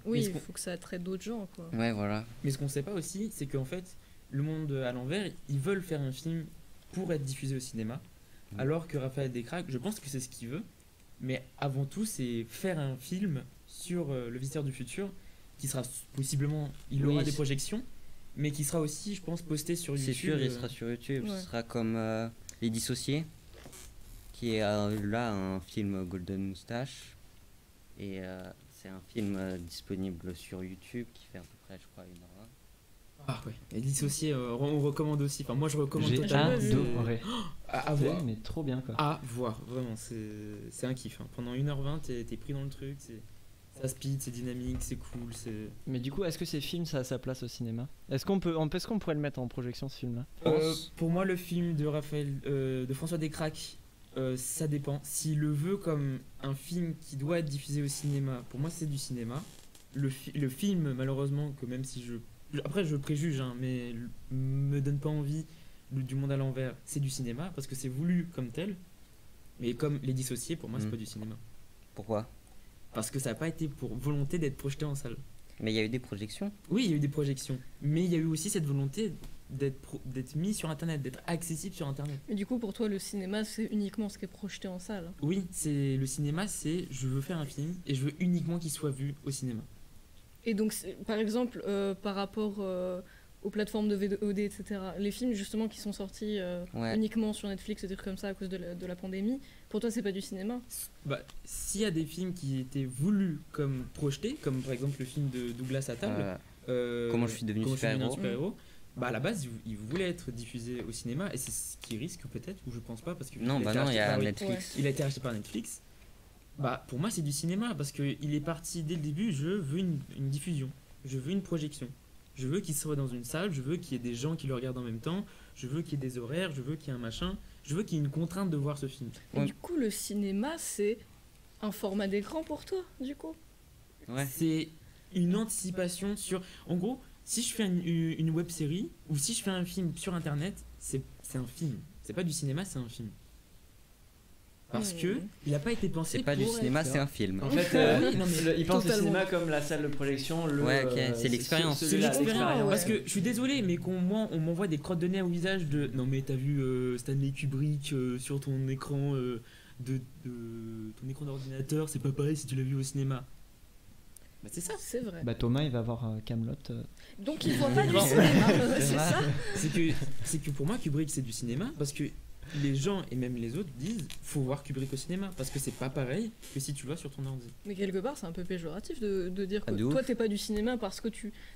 Oui, il faut que ça attire d'autres gens, quoi. Ouais, voilà. Mais ce qu'on sait pas aussi, c'est qu'en fait, le monde à l'envers, ils veulent faire un film pour être diffusé au cinéma. Alors que Raphaël Descraques, je pense que c'est ce qu'il veut, mais avant tout c'est faire un film sur le visiteur du futur qui sera possiblement, il aura des projections, mais qui sera aussi, je pense, posté sur YouTube. C'est sûr, il sera sur YouTube. Ce sera comme Les Dissociés, qui est là un film Golden Moustache, et c'est un film disponible sur YouTube qui fait à peu près, je crois, 1h20. Ah ouais, et Dissocié, on recommande aussi. Enfin, moi je recommande J'ai totalement. adoré. À voir. Mais trop bien, quoi. À voir, vraiment, c'est un kiff. Hein. Pendant 1h20, t'es pris dans le truc, ça speed, c'est dynamique, c'est cool. Mais du coup, est-ce que ces films, ça a sa place au cinéma? Est-ce qu'on pourrait le mettre en projection, ce film-là? Pour moi, le film de François Descraques, ça dépend. S'il le veut comme un film qui doit être diffusé au cinéma, pour moi c'est du cinéma. Le film, malheureusement, que même si après je préjuge, hein, mais me donne pas envie du monde à l'envers, c'est du cinéma parce que c'est voulu comme tel. Mais comme Les Dissociés, pour moi c'est pas du cinéma. Pourquoi? Parce que ça n'a pas été pour volonté d'être projeté en salle. Mais il y a eu des projections. Oui, il y a eu des projections, mais il y a eu aussi cette volonté d'être mis sur internet, d'être accessible sur internet. Mais du coup, pour toi, le cinéma, c'est uniquement ce qui est projeté en salle? Oui, le cinéma, c'est je veux faire un film et je veux uniquement qu'il soit vu au cinéma. Et donc, par exemple, par rapport aux plateformes de VOD, etc., les films justement qui sont sortis uniquement sur Netflix, des trucs comme ça à cause de la pandémie, pour toi, c'est pas du cinéma? S'il y a des films qui étaient voulus comme projetés, comme par exemple le film de Douglas Attal, Comment je suis devenu super-héros, à la base, il voulait être diffusé au cinéma et c'est ce qui risque peut-être, ou je pense pas, parce que non, il y a Netflix. Il a été acheté par Netflix. Pour moi, c'est du cinéma parce qu'il est parti dès le début. Je veux une diffusion, je veux une projection, je veux qu'il soit dans une salle, je veux qu'il y ait des gens qui le regardent en même temps, je veux qu'il y ait des horaires, je veux qu'il y ait un machin, je veux qu'il y ait une contrainte de voir ce film. Et du coup, le cinéma, c'est un format d'écran pour toi, du coup? C'est une anticipation sur. En gros, si je fais une web série ou si je fais un film sur internet, c'est un film. C'est pas du cinéma, c'est un film. Parce que il n'a pas été pensé. C'est pas du cinéma, c'est un film. En fait, il pense au cinéma comme la salle de projection. C'est l'expérience. C'est l'expérience. Parce que je suis désolé, mais on m'envoie des crottes de nez au visage de. Non, mais t'as vu Stanley Kubrick sur ton écran ton écran d'ordinateur, c'est pas pareil si tu l'as vu au cinéma. C'est ça. C'est vrai. Thomas, il va voir Kaamelott. Donc il voit pas du cinéma. C'est ça. C'est que pour moi, Kubrick, c'est du cinéma parce que. Les gens et même les autres disent faut voir Kubrick au cinéma parce que c'est pas pareil que si tu le vois sur ton ordi. Mais quelque part c'est un peu péjoratif de dire que toi t'es pas du cinéma parce que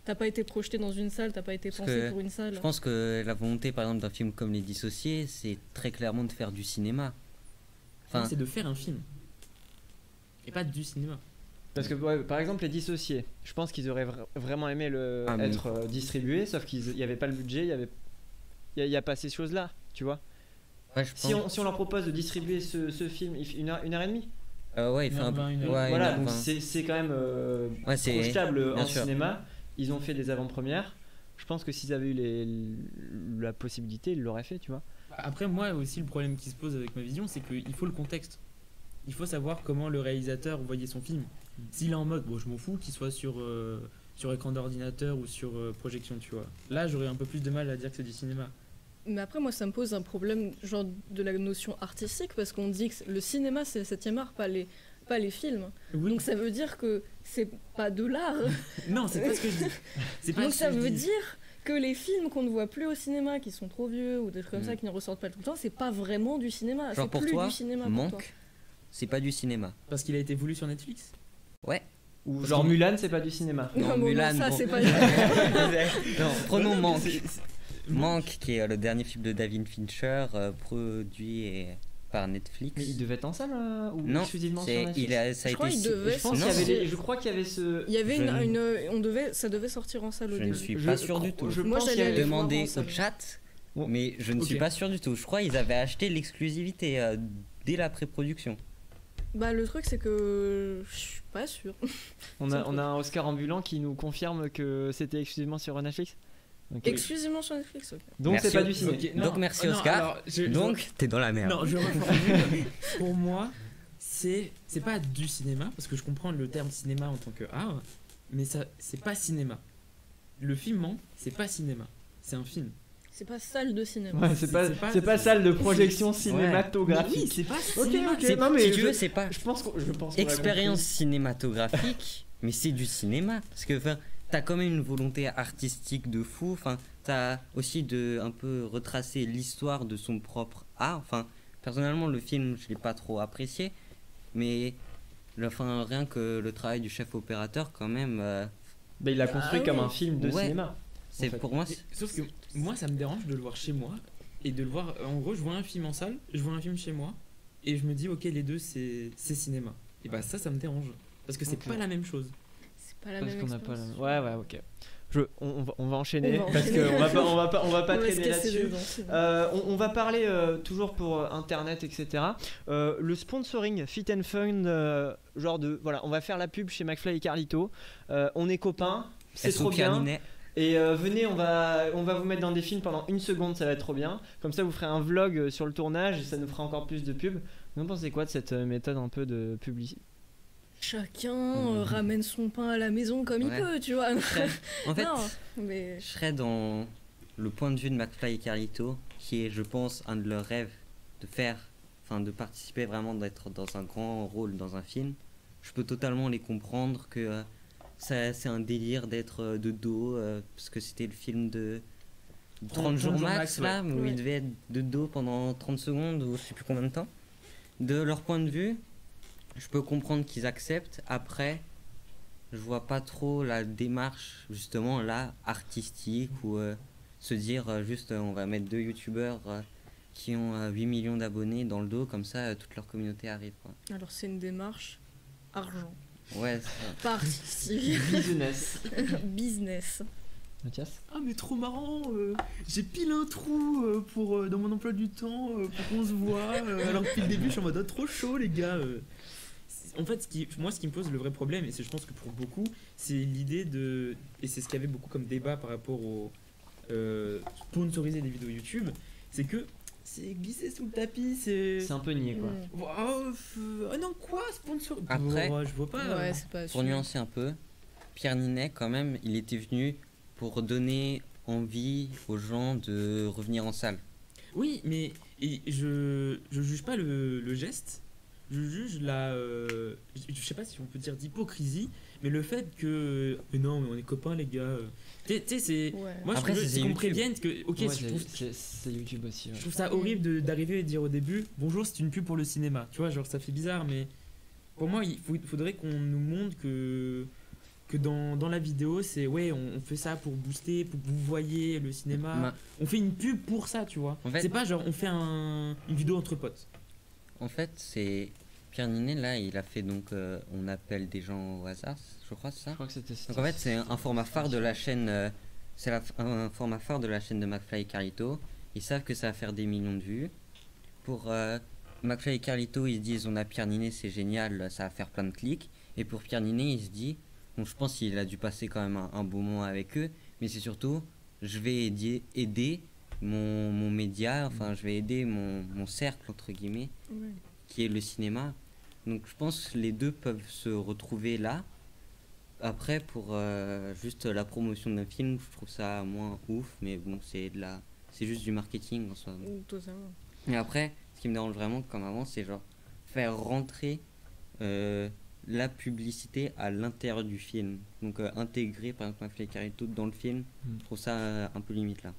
t'as pas été projeté dans une salle, t'as pas été pensé pour une salle. Je pense que la volonté par exemple d'un film comme Les Dissociés, c'est très clairement de faire du cinéma. C'est de faire un film et pas du cinéma. Parce que par exemple Les Dissociés, je pense qu'ils auraient vraiment aimé être distribués, sauf qu'il y avait pas le budget, il y a pas ces choses là, tu vois. Ouais, si on leur propose de distribuer ce film, il fait une heure et demie. Il fait un peu. Voilà, donc c'est quand même projetable en cinéma. Ils ont fait des avant-premières. Je pense que s'ils avaient eu la possibilité, ils l'auraient fait, tu vois. Après, moi aussi, le problème qui se pose avec ma vision, c'est qu'il faut le contexte. Il faut savoir comment le réalisateur voyait son film. S'il est en mode, je m'en fous qu'il soit sur sur écran d'ordinateur ou sur projection, tu vois. Là, j'aurais un peu plus de mal à dire que c'est du cinéma. Mais après, moi, ça me pose un problème genre de la notion artistique, parce qu'on dit que le cinéma, c'est le 7e art, pas les films. Oui. Donc ça veut dire que c'est pas de l'art. Non, c'est pas ce que je dis. C'est pas Donc ce ça que je veut dis. dire que les films qu'on ne voit plus au cinéma, qui sont trop vieux, ou des trucs comme ça, qui ne ressortent pas tout le temps, c'est pas vraiment du cinéma. Genre C'est pour plus toi, du cinéma pour toi. Manque, c'est pas du cinéma. Parce qu'il a été voulu sur Netflix. Ouais. Ou genre Mulan, c'est pas du cinéma. Non, bon, Mulan, ça, bon. c'est pas... Non, prenons Non, Manque. mais Manque, qui est le dernier film de David Fincher, produit par Netflix. Mais il devait être en salle ou Non, exclusivement sur c'est, Netflix ça a Je crois été. qu'il devait Je pense qu'il y sortir. avait je crois qu'il y avait ce. Il y avait Je ça devait sortir en salle au Je ne début. suis pas sûr du tout. Je Moi, pense j'allais qu'il y avait aller voir Demandez en au salle. chat, Bon. mais je ne suis Ok. pas sûr du tout. Je crois qu'ils avaient acheté l'exclusivité dès la pré-production. Bah le truc c'est que je suis pas sûre. On a un Oscar ambulant qui nous confirme que c'était exclusivement sur Netflix. Ok. Exclusivement sur Netflix. Ok. Donc Merci c'est pas au- du ciné. Ok, Donc merci Oscar. alors, Donc t'es dans la merde. Non, je reformule. Pour moi, c'est pas du cinéma, parce que je comprends le terme cinéma en tant que art, mais ça, c'est pas cinéma. Le film Manque, c'est pas cinéma, c'est un film. C'est pas salle de cinéma. Ouais, c'est pas salle de projection Mais cinématographique. oui, c'est pas Ok, cinéma. ok. C'est- Non, mais si tu je- veux, c'est pas Je pense qu'on l'a expérience compris. cinématographique, mais c'est du cinéma. Parce que enfin, t'as quand même une volonté artistique de fou. Enfin, t'as aussi de un peu retracer l'histoire de son propre art. Enfin, personnellement, le film, je l'ai pas trop apprécié, mais enfin, rien que le travail du chef opérateur, quand même, Bah, il l'a construit Ah comme oui. un film de Ouais. cinéma. c'est En fait. pour moi. Sauf que moi, ça me dérange de le voir chez moi et de le voir. En gros, je vois un film en salle, je vois un film chez moi et je me dis, ok, les deux, c'est cinéma. Et bah, ça me dérange. Parce que c'est Ok. pas la même chose. C'est pas la Parce même qu'on n'a pas expérience. Ouais, ok. On va enchaîner On va parce enchaîner. qu'on va pas On va se traîner casser là-dessus. les dents, c'est bon. On va parler toujours pour internet, etc. Le sponsoring Fit and Fun, genre de voilà, on va faire la pub chez McFly et Carlito. On est copains, c'est Elles sont trop bien. Pierre-Ninet. Et venez, on va vous mettre dans des films pendant 1 seconde, ça va être trop bien. Comme ça, vous ferez un vlog sur le tournage et ça nous fera encore plus de pub. Vous en pensez quoi de cette méthode un peu de publicité? Chacun ramène son pain à la maison comme Ouais. il peut, tu vois. En fait, Non, mais je serais dans le point de vue de McFly et Carlito, qui est, je pense, un de leurs rêves de faire, enfin de participer vraiment, d'être dans un grand rôle dans un film. Je peux totalement les comprendre que c'est un délire d'être de dos, parce que c'était le film de 30 jours max, là, où Ouais. il devait être de dos pendant 30 secondes ou je sais plus combien de temps. De leur point de vue, je peux comprendre qu'ils acceptent. Après, je vois pas trop la démarche justement là artistique ou se dire juste on va mettre 2 youtubeurs qui ont 8 millions d'abonnés dans le dos, comme ça toute leur communauté arrive quoi. alors c'est une démarche argent, Ouais, c'est pas artistique. Business. Business. Mathias? Ah, mais trop marrant, j'ai pile un trou pour, dans mon emploi du temps pour qu'on se voit. Alors depuis le début, je suis en mode trop chaud, les gars. En fait, ce qui me pose le vrai problème, et je pense que pour beaucoup, c'est l'idée de. Et c'est ce qu'il y avait beaucoup comme débat par rapport au sponsoriser des vidéos YouTube, c'est que c'est glissé sous le tapis, c'est. C'est un peu niais quoi. Ah non, quoi, sponsor. Après, Oh, je vois pas. Ouais, c'est pas pour sûr. nuancer un peu, Pierre Ninet quand même, il était venu pour donner envie aux gens de revenir en salle. Oui, mais je juge pas le geste, je juge la. Je sais pas si on peut dire d'hypocrisie, mais le fait que. Mais non, mais on est copains, les gars. Tu sais, c'est. Ouais. Moi, Après, je veux c'est qu'on YouTube. prévienne que. Ok, Ouais, je trouve, c'est YouTube aussi. Ouais. je trouve ça horrible d'arriver et de dire au début bonjour, c'est une pub pour le cinéma. Tu vois, genre ça fait bizarre, mais pour moi, il faudrait qu'on nous montre que dans la vidéo, c'est ouais, on fait ça pour booster, pour que vous voyez le cinéma. Ma- On fait une pub pour ça, tu vois. En fait- C'est pas genre on fait une vidéo entre potes. En fait, c'est Pierre Ninet là, il a fait donc on appelle des gens au hasard, je crois c'est ça. Je crois que c'était. Donc en fait, c'est un format phare de la chaîne. Un format phare de la chaîne de McFly et Carlito. Ils savent que ça va faire des millions de vues. Pour McFly et Carlito, ils se disent on a Pierre Ninet, c'est génial, ça va faire plein de clics. Et pour Pierre Ninet, il se dit bon, je pense qu'il a dû passer quand même un beau moment avec eux. Mais c'est surtout, je vais aider mon média, enfin, je vais aider mon cercle, entre guillemets, Ouais. qui est le cinéma. Donc je pense que les deux peuvent se retrouver là. Après, pour juste la promotion d'un film, je trouve ça moins ouf, mais bon, c'est juste du marketing en soi. Totalement. Et après, ce qui me dérange vraiment, comme avant, c'est genre faire rentrer la publicité à l'intérieur du film. Donc intégrer par exemple Mafia et Carlito dans le film, je trouve ça un peu limite là.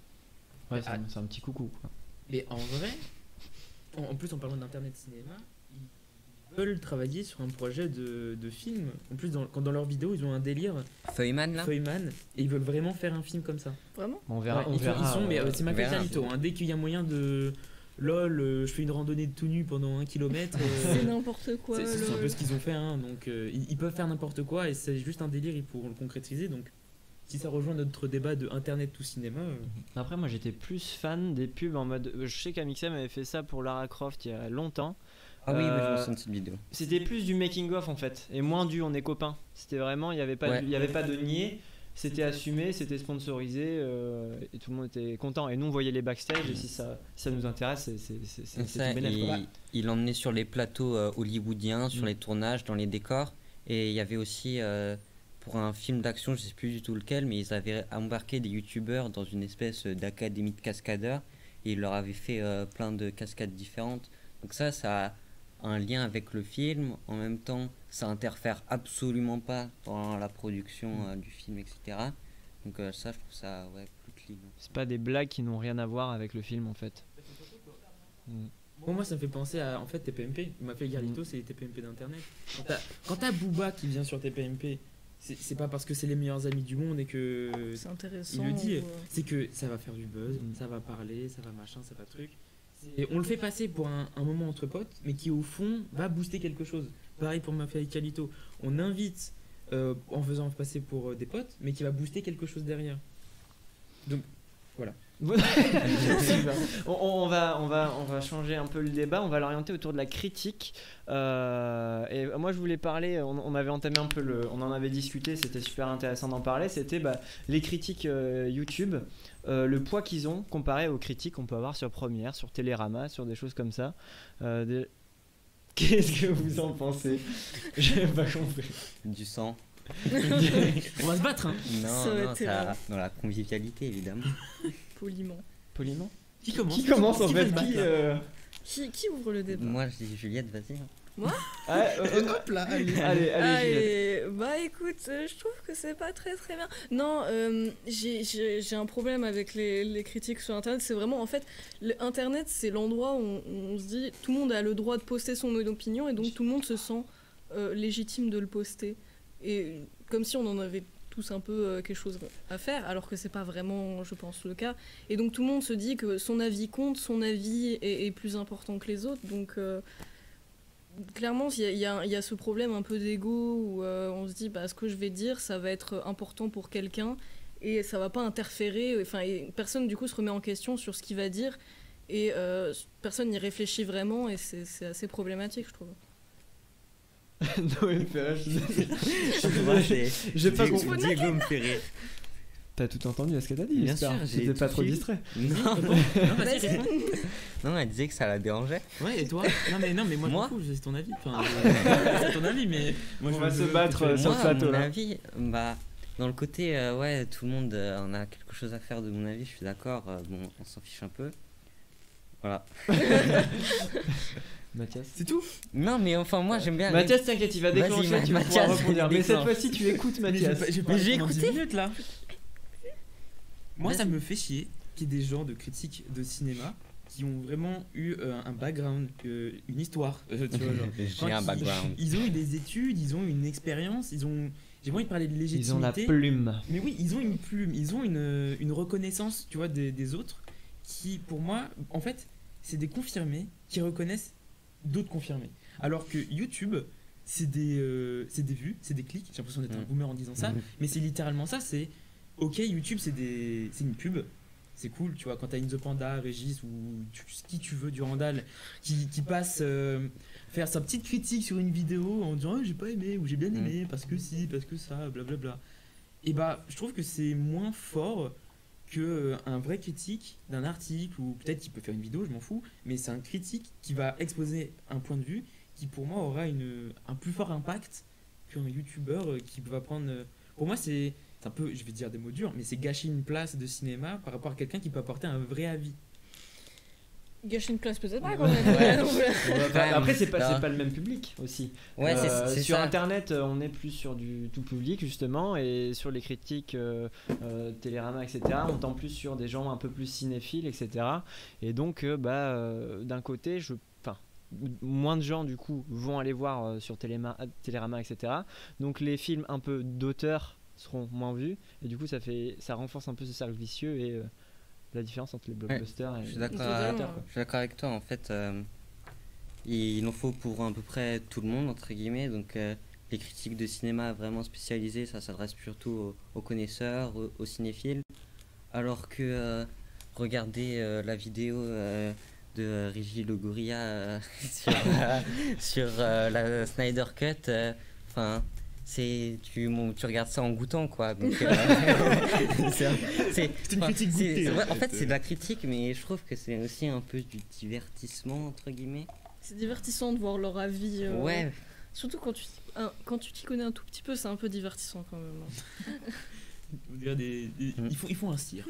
Ouais, c'est un petit coucou quoi. Mais en vrai, en plus en parlant d'internet cinéma, ils veulent travailler sur un projet de film. En plus, quand dans leurs vidéos, ils ont un délire. Feuilleman là. Feuilleman, et ils veulent vraiment faire un film comme ça. Vraiment ? On verra. C'est Mafia et Carlito. Dès qu'il y a moyen de LOL, je fais une randonnée de tout nu pendant 1 kilomètre. C'est n'importe quoi. C'est un peu ce qu'ils ont fait, hein. Donc ils peuvent faire n'importe quoi et c'est juste un délire, ils pourront le concrétiser. Donc si ça rejoint notre débat de internet tout cinéma. Après, moi j'étais plus fan des pubs en mode. Je sais qu'Amixem avait fait ça pour Lara Croft il y a longtemps. Ah oui, je me souviens de cette vidéo. C'était plus du making of en fait, et moins du on est copains. C'était vraiment, il n'y avait pas de niais. C'était assumé, c'était sponsorisé et tout le monde était content. Et nous on voyait les backstage et si ça nous intéresse, c'est tout bénéfique. Il emmenait sur les plateaux hollywoodiens, sur les tournages, dans les décors. Et il y avait aussi, pour un film d'action, je ne sais plus du tout lequel, mais ils avaient embarqué des youtubeurs dans une espèce d'académie de cascadeurs. Et ils leur avaient fait plein de cascades différentes. Donc ça a un lien avec le film, en même temps ça interfère absolument pas dans la production du film, etc. Donc ça je trouve ça plus clean. C'est pas des blagues qui n'ont rien à voir avec le film en fait. Moi ça me fait penser à en fait TPMP, Mafia et Carlito, c'est les TPMP d'internet. Quand t'as Booba qui vient sur TPMP, c'est pas parce que c'est les meilleurs amis du monde et que c'est intéressant, il le dit, c'est que ça va faire du buzz, ça va parler, ça va machin, ça va truc. Et on le fait passer pour un moment entre potes, mais qui au fond va booster quelque chose. Pareil pour Mafia et Carlito. On invite en faisant passer pour des potes, mais qui va booster quelque chose derrière. Donc voilà. on va changer un peu le débat, on va l'orienter autour de la critique. Et moi je voulais parler, on avait entamé un peu on en avait discuté, c'était super intéressant d'en parler. C'était les critiques YouTube, le poids qu'ils ont comparé aux critiques qu'on peut avoir sur Première, sur Télérama, sur des choses comme ça. Qu'est-ce que vous en pensez? J'ai pas compris. Du sang. On va se battre, hein. Non, ça, dans la convivialité évidemment. Poliment. Qui commence en fait? Qui ouvre le débat? Moi je dis Juliette, vas-y. Moi? Hop là, allez. Bah écoute, je trouve que c'est pas très très bien. Non, j'ai un problème avec les critiques sur internet. C'est vraiment en fait, internet c'est l'endroit où on se dit tout le monde a le droit de poster son opinion et donc tout le monde se sent légitime de le poster. Et comme si on en avait tous un peu quelque chose à faire, alors que c'est pas vraiment, je pense, le cas. Et donc tout le monde se dit que son avis compte, son avis est plus important que les autres. Donc clairement, il y a ce problème un peu d'ego où on se dit ce que je vais dire, ça va être important pour quelqu'un et ça va pas interférer. Et personne du coup se remet en question sur ce qu'il va dire et personne n'y réfléchit vraiment et c'est assez problématique, je trouve. Noël Ferret, j'ai pas compris. Diego me fait rire. T'as tout entendu à ce qu'elle t'a dit? Bien sûr, j'étais pas trop distrait. Non, elle disait que ça la dérangeait. Ouais, et toi? Non mais moi c'est ton avis. C'est ton avis, mais moi on va se battre sur le plateau. Mon avis, dans le côté, tout le monde en a quelque chose à faire de mon avis, je suis d'accord. On s'en fiche un peu. Voilà. Mathias, c'est tout? Non, mais enfin, moi j'aime bien. Mathias, t'inquiète, il va déclencher, tu vas pouvoir répondre. Mais cette fois-ci, tu écoutes Mathias. J'ai écouté 10 minutes là. Moi, ça me fait chier qu'il y ait des gens de critiques de cinéma qui ont vraiment eu un background, une histoire. Tu vois, j'ai un background. Ils ont eu des études, ils ont une expérience, j'ai envie de parler de légitimité. Ils ont la plume. Mais oui, ils ont une plume, ils ont une reconnaissance, tu vois, des autres qui, pour moi, en fait, c'est des confirmés qui reconnaissent d'autres confirmés. Alors que YouTube, c'est des vues, c'est des clics. J'ai l'impression d'être un boomer en disant ça, mais c'est littéralement ça. C'est ok, YouTube, c'est une pub. C'est cool, tu vois, quand t'as une The Panda, Régis ou qui tu veux du Randall qui passe faire sa petite critique sur une vidéo en disant j'ai pas aimé ou j'ai bien aimé parce que si, parce que ça, blablabla. Et je trouve que c'est moins fort qu'un vrai critique d'un article, ou peut-être qu'il peut faire une vidéo, je m'en fous, mais c'est un critique qui va exposer un point de vue qui pour moi aura un plus fort impact qu'un youtubeur qui va prendre. Pour moi, c'est un peu, je vais dire des mots durs, mais c'est gâcher une place de cinéma par rapport à quelqu'un qui peut apporter un vrai avis. Gâcher une place peut-être pas quand même. Après, c'est pas le même public aussi. Ouais, c'est sur ça. Internet, on est plus sur du tout public justement, et sur les critiques Télérama, etc. On tend plus sur des gens un peu plus cinéphiles, etc. Et donc, d'un côté, moins de gens du coup vont aller voir sur Télérama, etc. Donc les films un peu d'auteur seront moins vus, et du coup ça renforce un peu ce cercle vicieux et la différence entre les blockbusters et je suis d'accord avec toi. En fait, il en faut pour à peu près tout le monde, entre guillemets. Donc, les critiques de cinéma vraiment spécialisées, ça s'adresse surtout aux connaisseurs, aux cinéphiles. Alors que regarder la vidéo de Régis Le Gorilla sur la Snyder Cut, tu regardes ça en goûtant, quoi. Donc, c'est une critique goûtée. En fait, c'est de la critique, mais je trouve que c'est aussi un peu du divertissement, entre guillemets. C'est divertissant de voir leur avis. Ouais. Surtout quand tu t'y connais un tout petit peu, c'est un peu divertissant quand même. Ils font un cirque.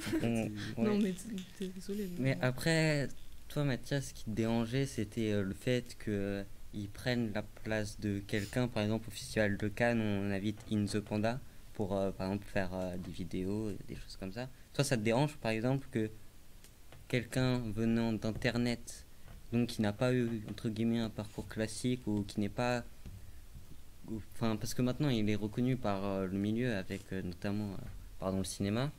Non, mais t'es désolé. Mais après, toi, Mathias, ce qui te dérangeait, c'était le fait que ils prennent la place de quelqu'un. Par exemple, au Festival de Cannes, on invite In The Panda pour, par exemple, faire des vidéos, des choses comme ça. Toi, ça te dérange, par exemple, que quelqu'un venant d'Internet, donc qui n'a pas eu, entre guillemets, un parcours classique, ou qui n'est pas... parce que maintenant, il est reconnu par le milieu, avec notamment le cinéma.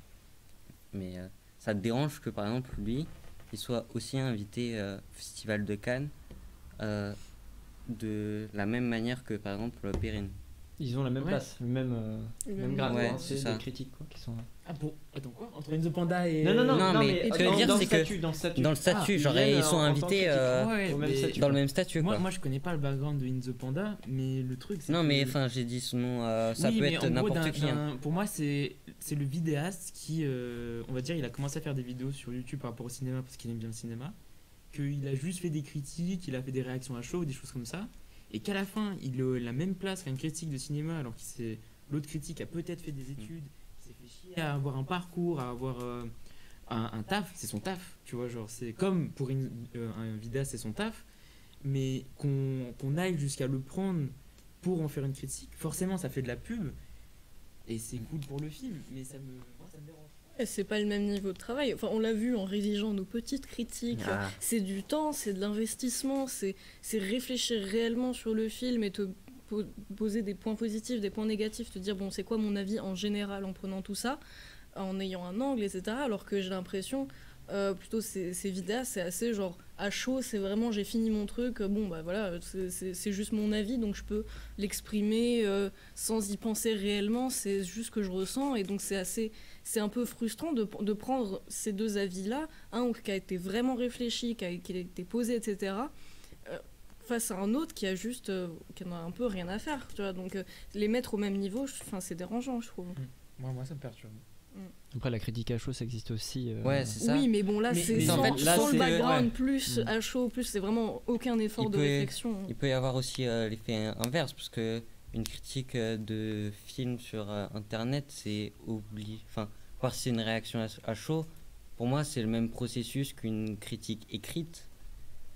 Mais ça te dérange que, par exemple, lui, il soit aussi invité au Festival de Cannes de la même manière que par exemple Perrine. Ils ont la même place, le même grade. Ouais, c'est des critiques qui sont là. Ah bon, attends quoi, entre In The Panda et... Non, mais ce que je veux dire, c'est que dans le statut, genre ils sont invités dans le même statut. Moi je connais pas le background de In The Panda, mais le truc c'est... Non, mais enfin j'ai dit son nom, ça peut être n'importe qui. Pour moi c'est le vidéaste qui, on va dire, il a commencé à faire des vidéos sur YouTube par rapport au cinéma parce qu'il aime bien le cinéma, qu'il a juste fait des critiques, il a fait des réactions à chaud, des choses comme ça, et qu'à la fin il a la même place qu'un critique de cinéma, alors que l'autre critique a peut-être fait des études, il s'est fait chier à avoir un parcours, à avoir un taf, c'est son taf, tu vois, genre c'est comme pour un vidéaste c'est son taf, mais qu'on aille jusqu'à le prendre pour en faire une critique, forcément ça fait de la pub, et c'est cool pour le film, mais moi, ça me dérange. Et c'est pas le même niveau de travail. Enfin, on l'a vu en rédigeant nos petites critiques. C'est du temps, c'est de l'investissement, c'est réfléchir réellement sur le film et te poser des points positifs, des points négatifs, te dire bon, c'est quoi mon avis en général en prenant tout ça, en ayant un angle, etc. Alors que j'ai l'impression, plutôt ces vidéastes, c'est assez genre à chaud, c'est vraiment j'ai fini mon truc, bon bah voilà, c'est juste mon avis, donc je peux l'exprimer sans y penser réellement, c'est juste ce que je ressens, et donc c'est un peu frustrant de prendre ces deux avis-là, un qui a été vraiment réfléchi, qui a été posé, etc., face à un autre qui a juste qui en a un peu rien à faire, tu vois. Donc les mettre au même niveau, c'est dérangeant, je trouve. Moi ça me perturbe. Après la critique à chaud ça existe aussi. Ouais, c'est ça. Oui, mais bon là c'est sans le background plus à chaud, plus c'est vraiment aucun effort de réflexion. Il peut y avoir aussi l'effet inverse, parce que une critique de film sur internet, c'est voir si c'est une réaction à chaud, pour moi c'est le même processus qu'une critique écrite,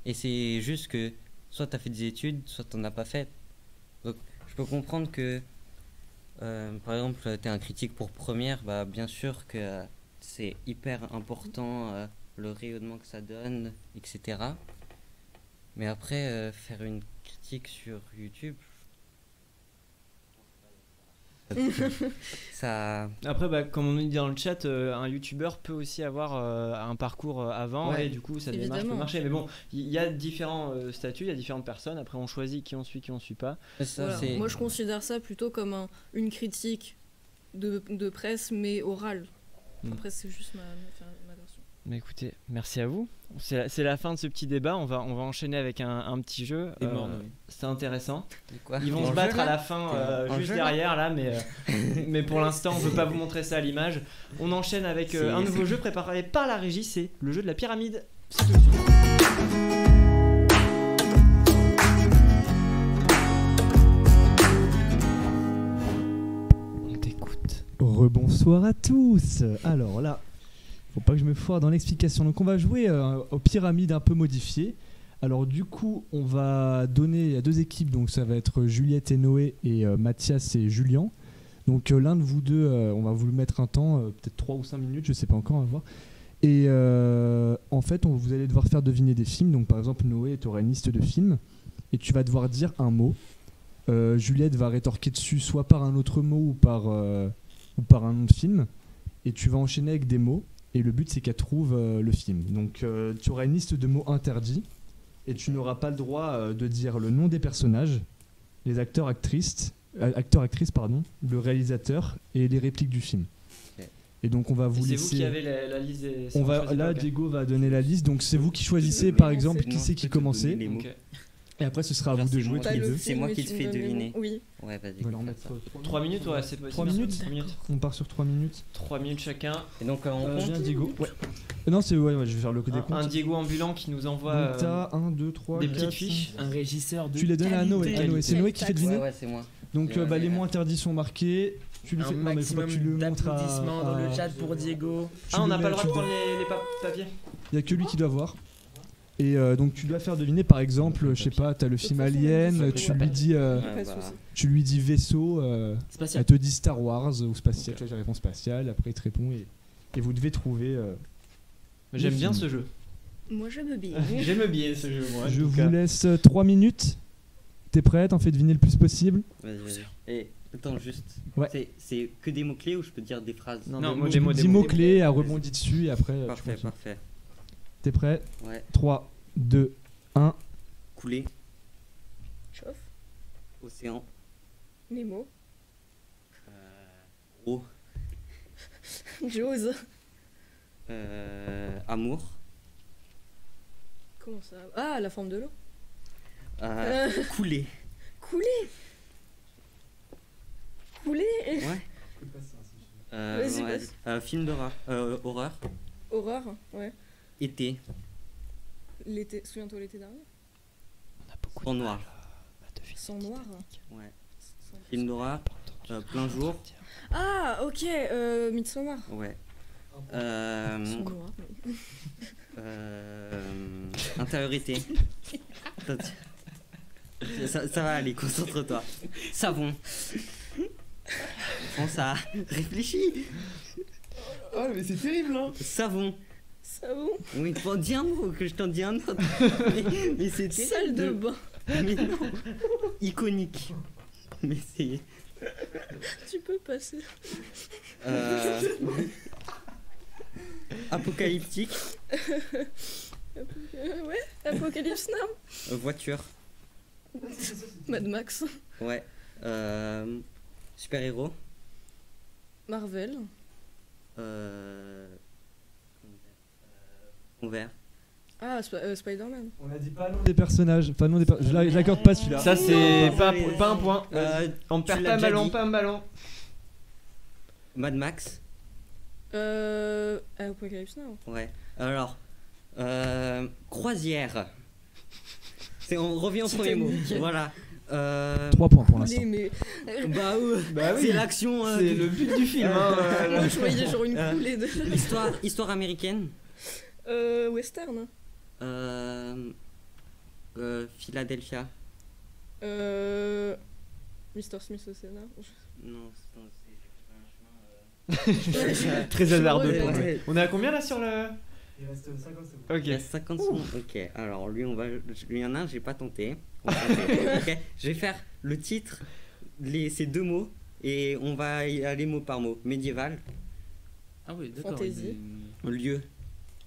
et c'est juste que soit tu as fait des études, soit tu n'en as pas fait. Donc je peux comprendre que par exemple tu es un critique pour première, bah bien sûr que c'est hyper important le rayonnement que ça donne, etc. Mais après faire une critique sur YouTube, ça... Après, comme on nous dit dans le chat, un youtubeur peut aussi avoir un parcours avant, et du coup sa démarche peut marcher. Mais bon, il y a différents statuts, il y a différentes personnes. Après, on choisit qui on suit pas. Voilà. Moi, je considère ça plutôt comme une critique de presse, mais orale. Après, c'est juste ma version. Mais écoutez, merci à vous. C'est la fin de ce petit débat. On va enchaîner avec un petit jeu. C'est intéressant. Ils vont se battre à la fin, juste derrière là, mais pour l'instant, on ne veut pas vous montrer ça à l'image. On enchaîne avec un nouveau jeu préparé par la régie. C'est le jeu de la pyramide. C'est tout de suite. Rebonsoir à tous. Alors là, faut pas que je me foire dans l'explication. Donc on va jouer aux pyramides un peu modifiées. Alors du coup, on va donner à 2 équipes. Donc ça va être Juliette et Noé et Mathias et Julien. Donc l'un de vous deux, on va vous mettre un temps, peut-être 3 ou 5 minutes, je sais pas encore, on va voir. Et en fait, vous allez devoir faire deviner des films. Donc par exemple, Noé, tu auras une liste de films et tu vas devoir dire un mot. Juliette va rétorquer dessus soit par un autre mot ou par un nom de film, et tu vas enchaîner avec des mots, et le but c'est qu'elle trouve le film. Donc tu auras une liste de mots interdits, et tu n'auras pas le droit de dire le nom des personnages, les acteurs, actrices, le réalisateur et les répliques du film. Okay. Et donc on va vous laisser... C'est vous qui avez la liste des... Là, Diego va donner la liste, donc c'est vous qui choisissez par exemple qui c'est qui commençait. Okay. Et après, ce sera à vous de jouer tous les deux. C'est moi qui te fais deviner. Oui. Ouais, vas-y. On va leur mettre 3 minutes, ouais, c'est possible. 3 minutes. On part sur 3 minutes. 3 minutes chacun. Et donc, on compte Diego. Ouais. Non, c'est ouais, je vais faire le code des comptes. Un Diego ambulant qui nous envoie donc, t'as 1, 2, 3, des 4, petites fiches. Un régisseur de tu les donnes à Noé. C'est Noé qui fait deviner. Ouais, c'est moi. Donc, les mots interdits sont marqués. Tu lui Un fais non, mais faut pas que tu le montres d'applaudissements dans le chat pour Diego. On n'a pas le droit de prendre les papiers. Il y a que lui qui doit voir. Et donc tu dois faire deviner par exemple, je sais pas, t'as le film Alien, tu lui dis vaisseau, elle te dit Star Wars ou spatial, tu as la réponse spatiale, après il te répond et vous devez trouver. J'aime bien ce jeu. Moi j'aime bien. J'aime bien ce jeu, moi. Je vous laisse 3 minutes. T'es prêt? T'en fais deviner le plus possible. Vas-y. Et attends, juste. Ouais. C'est que des mots-clés ou je peux dire des phrases? Non, des mots-clés, elle rebondit dessus et après. Parfait. T'es prêt? Ouais. 3, 2, 1. Couler. Chauffe. Océan. Nemo. Eau. Jaws. Amour. Comment ça? Ah, la forme de l'eau. Couler. Couler. Ouais. Vas-y. Film d'horreur. Horreur. Horreur, ouais. Été. L'été, souviens-toi l'été dernier? On a beaucoup Sang noir. Sang noir. Ouais. Film d'horreur. Plein jour. Ah, ok, Midsommar. Ouais. Sang noir. Intériorité. Ça va aller, concentre-toi. Savon. Prends ça. Réfléchis. Oh mais c'est terrible hein. Savon. Oui, dis un mot, que je t'en dis un autre. mais c'est salle de bain. Mais non. Iconique. Mais c'est... Tu peux passer. Apocalyptique. Ouais, Apocalypse Now. Voiture. Mad Max. Ouais. Super-héros. Marvel. Vert. Ah, Spider-Man. On a dit pas nom des personnages, pas nom des je l'accorde pas celui-là. Ça c'est pas un point. On perd pas un ballon. Mad Max. Apocalypse Now. Ouais. Alors, croisière. On revient au premier mot. Voilà. 3 points pour l'instant. Bah oui. C'est l'action. C'est le but du film. Moi je voyais genre une coulée de. Histoire américaine. Western. Philadelphia. Mr. Smith au Sénat. Non, c'est très hasardeux. Ouais. On est à combien là sur le... Il reste 50 secondes. Ok. Il reste 50 secondes. Ok, alors lui y en a un, j'ai pas tenté. Ok, je vais faire le titre, ces 2 mots, et on va y aller mot par mot. Médiéval. Ah oui, d'accord. Fantasy. Lieu.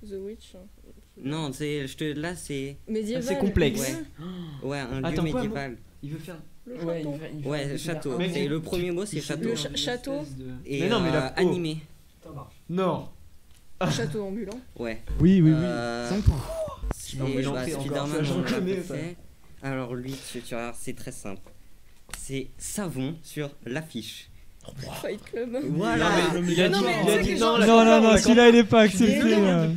The Witch. Non, là c'est... Médiéval. C'est complexe. Ouais, un lieu médiéval. Il veut faire... Ouais, château. Mais le premier mot c'est château. Le château. Et non, mais animé. Non. Château ambulant. Ouais. Oui. 5 points. Alors lui, tu vois, c'est très simple. C'est savon sur l'affiche. Fight Club. Voilà. Il a dit, Non, mais il a c'est dit que non. je- la Non, campagne, non, la celui-là il est pas accepté.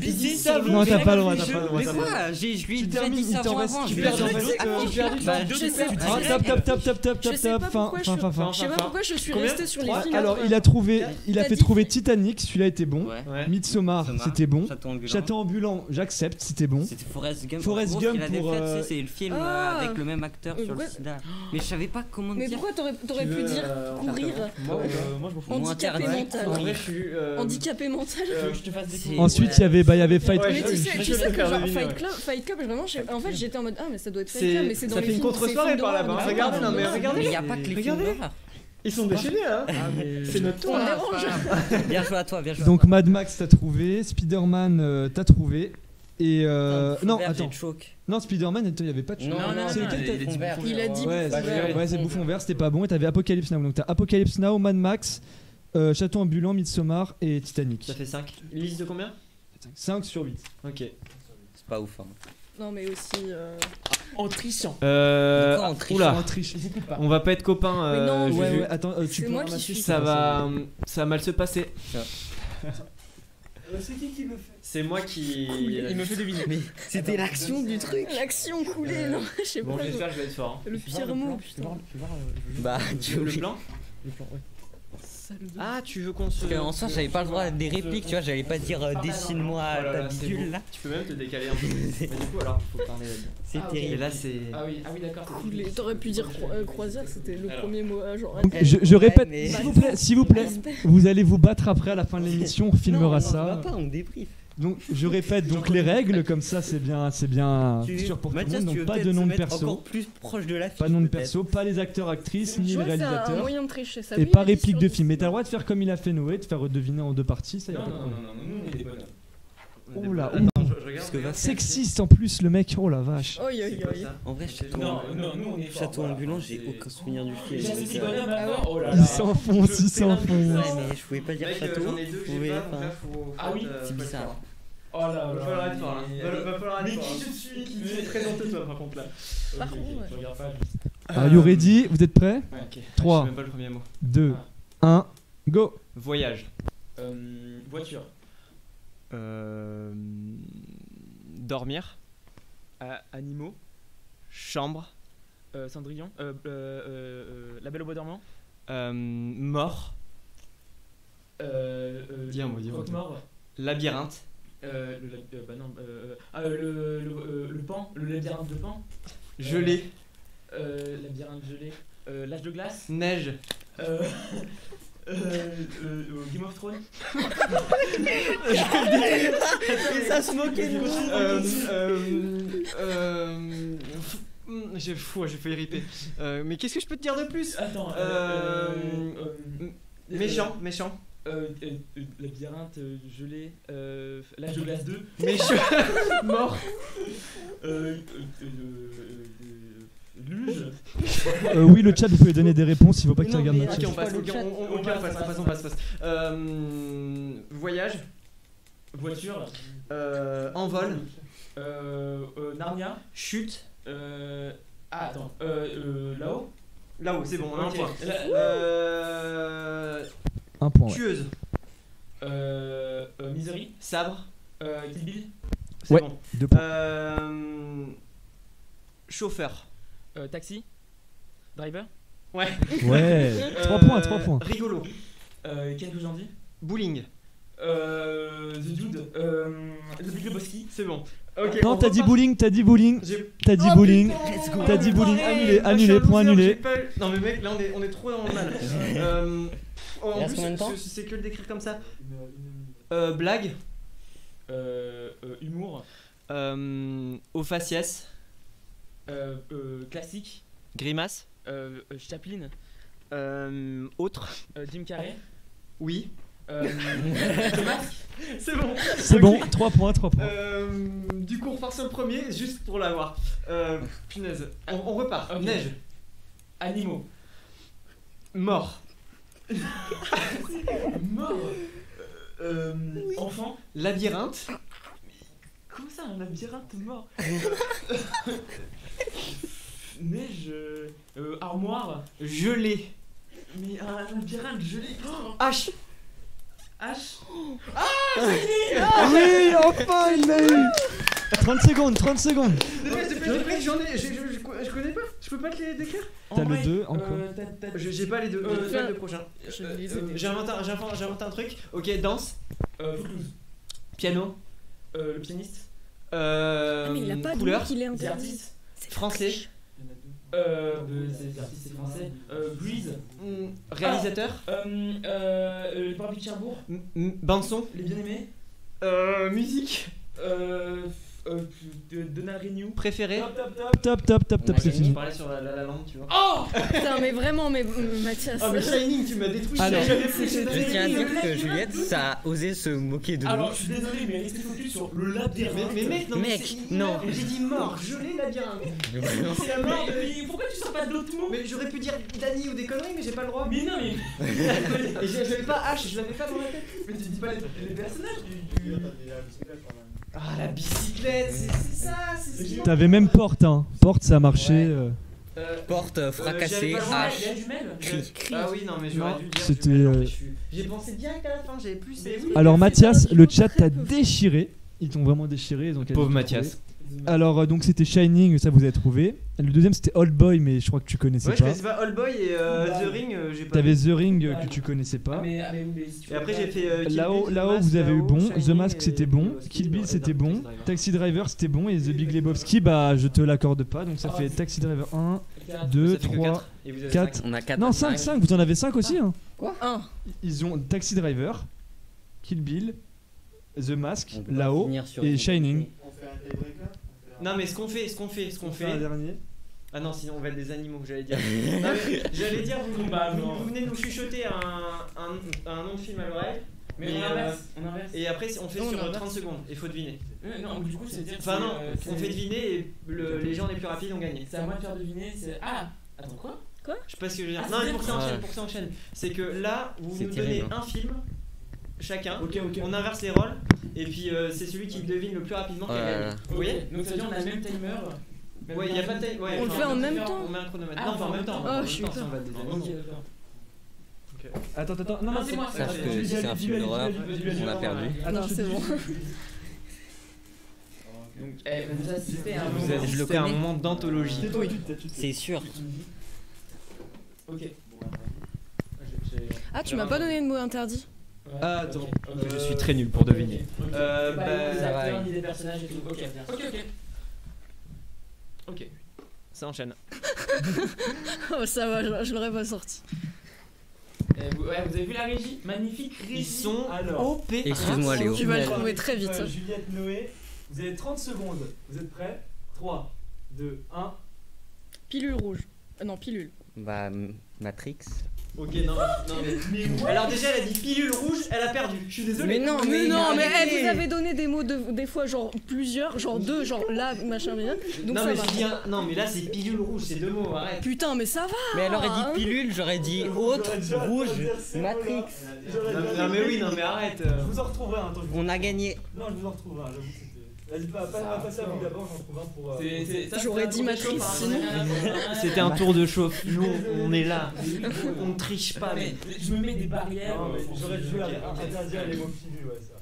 Il dit ça, vous Non, t'as faites pas le droit, du t'as jeu. pas le droit. Mais t'as pas le droit. quoi J'ai Tu déjà dit termines, ça il t'en avant. reste. Tu Tu perds, perds, en fait, tu perds du temps. Je sais pas. Ah, top, top, top, top, top, Je top, sais top, pas fin, pourquoi fin, fin, fin. Je sais pas pourquoi je suis Combien restée sur les Trois. films. Alors, 80. il a trouvé, il a T'as fait dit- trouver Titanic, celui-là était bon. Ouais. Ouais. Midsommar, c'était bon. Château ambulant. Château ambulant, j'accepte, c'était bon. C'était Forrest Gump. Forrest En gros, Gump ce qu'il avait pour, fait, tu sais, c'est le film Ah. avec le même acteur sur le Ouais. sida. Mais je savais pas comment Mais dire. pourquoi t'aurais pu dire courir Moi, Moi je m'en fous. Moi, handicapé interdit. mental. en vrai, je suis. Handicapé mental. Je te fasse des C'est- Ensuite, ouais. il y avait Fight Ouais, Mais Club. tu je sais vais que te faire genre deviner, ouais. Fight Club, vraiment, en fait j'étais en mode ah mais ça doit être Fight Club, mais c'est dans Ça les fait une films, contre-soirée c'est les par films là-bas. d'horreur, Regardez, non mais d'horreur. regardez. Mais il n'y a pas que les films Regardez. d'horreur. Ils sont déchaînés hein. C'est notre On tour. me dérange. Bien joué à toi, bien joué. Donc Mad Max, t'as trouvé. Spider-Man, t'as trouvé. Et non, attends. Non, Spider-Man, il y avait pas de Non, non, c'est non, lequel t'as- il est dit vert. Il a dit Ouais, bouffon vert. ouais, c'est Bouffon Vert, c'était pas bon. Et t'avais Apocalypse Now. Donc t'as Apocalypse Now, Mad Max, Château ambulant, Midsommar et Titanic. Ça fait 5. Liste de combien 5 sur 8. Ok. C'est pas ouf. Hein. Non mais aussi. En trichant. Pourquoi on triche Oula. On triche. On va pas être copains. Mais non, Juju. Ouais, attends, tu C'est peux moi qui ramasser suis- Ça va mal se passer. C'est qui le fait C'est moi qui. Il me fait deviner. Mais c'était l'action du truc. L'action coulée, non, je sais Bon, pas. j'espère que je vais être fort. hein. Le pire mot, putain. Bah, Le plan Sale de- Ah, tu veux qu'on se. Parce qu'en soi, j'avais pas le droit des répliques, tu vois, j'allais pas dire dessine-moi Oh là ta là, c'est bidule beau. là. Tu peux même te décaler un peu. Mais du coup, alors, faut parler. C'est Ah, ok. Et terrible. là, c'est. Ah oui, d'accord. Coulée. T'aurais pu dire croisière, c'était le Alors. premier mot, genre. Donc, je répète, mais- s'il vous plaît, vous allez vous battre après à la fin de l'émission, on filmera Non, ça. On va pas, on débrief. Donc je répète donc les règles, comme ça c'est bien Tu- sûr pour tout le Mathias, monde. tu Donc veux pas peut-être de se nom de mettre perso, encore plus proche de la pas de fiche, nom de peut-être. perso, pas les acteurs actrices ni Je les vois que c'est un réalisateurs moyen de tricher ça. et Lui, pas il a dit réplique sur de 10. film. Mais t'as le droit de faire comme il a fait Noé, de faire deviner en deux parties, ça y a pas de problème. nous on est des bonhommes. Oh là, Attends, je regarde. que va- Sexiste en plus le mec, oh la vache. Oi, oi, oi. En vrai, Château Non, nous on est forts. Château ambulant, j'ai aucun souvenir du film. J'ai dit donc, bonhomme Ah ouais. avant. Oh là là. Il s'enfonce, il Ouais, s'enfonce. mais je pouvais pas dire Mec, château. j'en ai deux, Vous j'ai pouvez pas, pas. donc là, faut. Ah oui, c'est bizarre. Oh là Va là. falloir être fort là. Va falloir être Mais fort. qui je suis Tu te présentes toi par contre là. Par contre, ouais. Je regarde pas. Are you ready? Vous êtes prêts? Ok. Trois. Je sais même pas le premier mot. 2, 1, go. Voyage. Voiture. Dormir. Animaux. Chambre. Cendrillon. La Belle au bois dormant. Mort. Dis un mot, dis un mot. Croque-mort. Labyrinthe. Bah non. Le pan. Le labyrinthe de pan. Gelé. Labyrinthe gelé. L'âge de glace. Neige. Game of Thrones. Ça se moquait de moi. J'ai failli ripper. Mais qu'est-ce que je peux te dire de plus? Attends. Méchant. Labyrinthe gelé. L'âge de glace 2. Méchant. Mort. Luge. Oui, le chat, vous pouvez donner des réponses, il faut pas que tu Non, regardes mais notre ok, chat. on passe. Ok, on passe. Voyage. Voiture. Envol. Narnia. Chute. Attends. Là-haut. Là-haut, c'est bon, on a un Ok. point. Un point, ouais. Tueuse. Misery. Sabre. Kill Bill. C'est Ouais. bon. 2 points. Chauffeur. Taxi. Driver. Ouais. Ouais, 3 points, 3 points. Rigolo. Qu'est-ce que j'en dis? Bowling. The Dude. Le Big Lebowski. C'est bon. Ok. Non, on t'as dit repart. bowling, t'as dit bowling, J'ai- t'as dit Oh, bowling, putain. t'as dit bowling, Pareil. annulé, Moi, je annulé, suis un point loser, annulé. j'ai pas eu- Non mais mec, là on est trop dans le mal. En Il reste plus, combien de temps c'est que le décrire comme ça. Blague. Humour. Au faciès. Classique. Grimace. Chaplin. Autre. Jim Carrey. Oui. Le masque. C'est bon. C'est Ok. bon, 3 points, 3 points. Du coup on repart sur le premier juste pour l'avoir. Punaise. On repart. Ok. Neige. Animaux. Mort. Mort. Enfant. Labyrinthe. Comment ça, un labyrinthe mort? Neige. Armoire. Gelé. Mais un labyrinthe gelé. H. H. Oui, enfin il l'a eu. 30 secondes. Je connais pas, je peux pas te les décrire. T'as le 2 encore. J'ai pas les deux, j'ai pas le prochain. J'ai inventé un truc. Ok, danse. Footloose. Piano. Le pianiste. Mais il a pas couleur. dit qu'il est Des interdit. artistes. Français. Des artistes c'est français. Breeze. Réalisateur. Le Parapluie de Cherbourg. Bande son. Les bien-aimés. Musique. Donald Renew. Préféré. Top, c'est Je fini. parlais sur la langue, tu vois. Oh Putain, mais vraiment, mais Mathias. Oh mais Shining, tu m'as détruit. Alors, Je tiens à dire que Juliette, ça a osé se moquer de nous. Alors, je suis désolé, mais restez focus sur le labyrinthe. Mais mec, non, Mec, non. J'ai dit mort, gelé labyrinthe. C'est la mort de. Mais pourquoi tu sors pas d'autres mots? Mais j'aurais pu dire Dany ou des conneries, mais j'ai pas le droit. Mais non, mais. Et j'avais pas H, je l'avais pas dans la tête. Mais tu dis pas les personnages du. Ah la bicyclette, c'est ça, c'est ça. T'avais même porte, hein. Porte, ça a marché. Porte fracassée, H. La jumelle. Ah oui, non, mais j'aurais dû dire. C'était, J'ai pensé direct à la fin, j'avais plus. Alors Mathias, le chat t'a déchiré. Ils t'ont vraiment déchiré. Ils ont Pauvre Mathias. Alors donc c'était Shining, ça vous avez trouvé. Le deuxième c'était Old Boy, mais je crois que tu connaissais Ouais, je pas. connaissais pas Old Boy et The Ring, j'ai pas. T'avais The Ring que tu connaissais pas. Et après j'ai fait Là-haut, vous avez eu bon. The Mask c'était bon. Kill Bill c'était bon. Taxi Driver c'était bon. Et The Big Lebowski, bah je te l'accorde pas. Donc ça fait Taxi Driver 1, 2, 3, 4. On a 4. Non, 5. Vous en avez 5 aussi, hein. Quoi 1. Ils ont Taxi Driver, Kill Bill, The Mask, On peut pas là-haut finir sur et une- Shining. Non mais ce qu'on fait. Un dernier. Ah non, sinon on va être des animaux, j'allais dire. Non, mais j'allais dire, vous venez nous chuchoter un nom de film à l'oreille. Mais on inverse. Et après on fait Non, sur on inverse. 30 secondes, il faut deviner. Non, du coup, c'est dire. Enfin non, on fait deviner et les gens les plus rapides ont gagné. C'est à moi de faire deviner. C'est. Ah attends, quoi? Je sais pas ce que je veux dire. Ah, Non c'est mais pour que ça bien. enchaîne, pour que ça enchaîne. C'est que là, vous C'est nous donnez terrible. un film chacun, Ok. on inverse les rôles et puis c'est celui qui devine le plus rapidement qui Oh là gagne. là. Vous voyez? Donc ça veut dire on a le même timer. Ouais, il y a pas de time. Ouais, On le enfin, fait en même temps. On met un chronomètre. Ah, Non, enfin en même temps. Oh, en même je suis temps, si peur. on va être des animaux. Ok, d'accord. Attends. Non, Non, c'est moi. Sache que si c'est un film d'horreur, on a perdu. Non, c'est bon. Donc, vous assistez à un Vous moment. avez Je le fait un connais. moment d'anthologie. C'est sûr. Ok. Ah, tu m'as pas donné de mot interdit. Ah, attends. Je suis très nul pour deviner. Pas les ça va, acteurs oui. ni les personnages et tout. Ok. Ok. Ça enchaîne. Oh, ça va, je l'aurais pas sorti. Vous avez vu la régie? Magnifique régie. Ils sont Alors. OP. Excuse-moi, Léo. Tu vas le trouver très vite. Juliette Noé, vous avez 30 secondes. Vous êtes prêts? 3, 2, 1. Pilule rouge. Non, pilule. Bah, Matrix. Ok, non mais. Alors déjà, elle a dit pilule rouge, elle a perdu. Je suis désolé. Mais non, Mais non, mais arrêtez. vous avez donné des mots des fois genre plusieurs, genre deux, genre là, machin, mais là. Donc Non ça mais va. j'ai dit non mais là c'est pilule rouge, c'est deux mots, arrête. Putain, mais ça va. Mais elle aurait dit pilule, j'aurais dit autre, rouge, Matrix. Non mais oui, non mais arrête. Je vous en retrouverai un. Attends, On a gagné. Non, je vous en retrouverai un, j'avoue que c'était. Vas-y, passe à vous d'abord, j'en trouve un pour. J'aurais dit Matrice, sinon. C'était un tour de chauffe. Nous on est là. On ne triche pas. Mais je me mets des barrières. Non, mais j'aurais dû interdire les mots pilus, ouais, ça.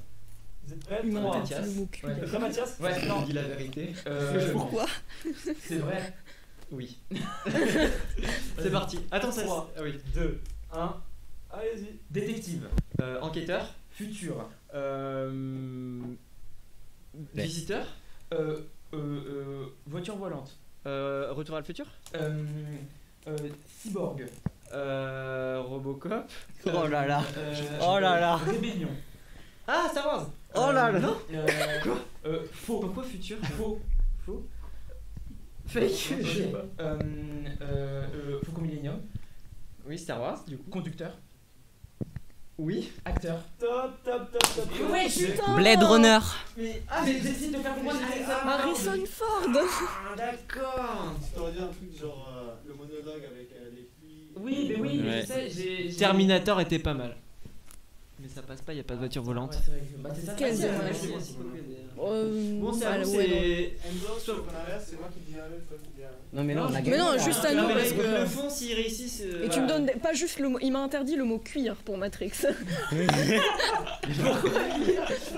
Vous êtes prêts? Humain, 3. Mathias. le mot cul. T'es prêt, Mathias? Ouais, Non, dis la vérité. Pourquoi? C'est vrai. Oui. C'est parti. Attends, ça. 3, Ah oui. 2, 1. Allez-y. Détective. Enquêteur. Futur. Visiteur. Voiture volante. Retour à le futur. Cyborg. Robocop. Oh là là. Oh là là. Rébellion. Ah, Star Wars. Oh là là. Non. Faux. Pourquoi futur? Faux. Fake. Je sais pas. Faucon Millennium. Oui, Star Wars du coup. Conducteur. Oui. Acteur. Top. Ouais, Putain. Blade Runner. Mais mais j'essaie de faire comprendre Harrison Ford. Ah, d'accord. Tu t'aurais dit un truc genre le monologue avec les filles. Oui, mais oui, Ouais. je sais, j'ai. Terminator était pas mal. Mais ça passe pas, il y a pas de voiture volante. Quel dommage. Bon, c'est à voilà, vous, ouais, c'est. C'est moi qui dis un, toi qui dis un. Non, mais non, on a Mais gagné. non, juste à nous, parce Ils que... le font s'ils réussissent. Et tu me donnes pas juste le mot... Il m'a interdit le mot cuir pour Matrix.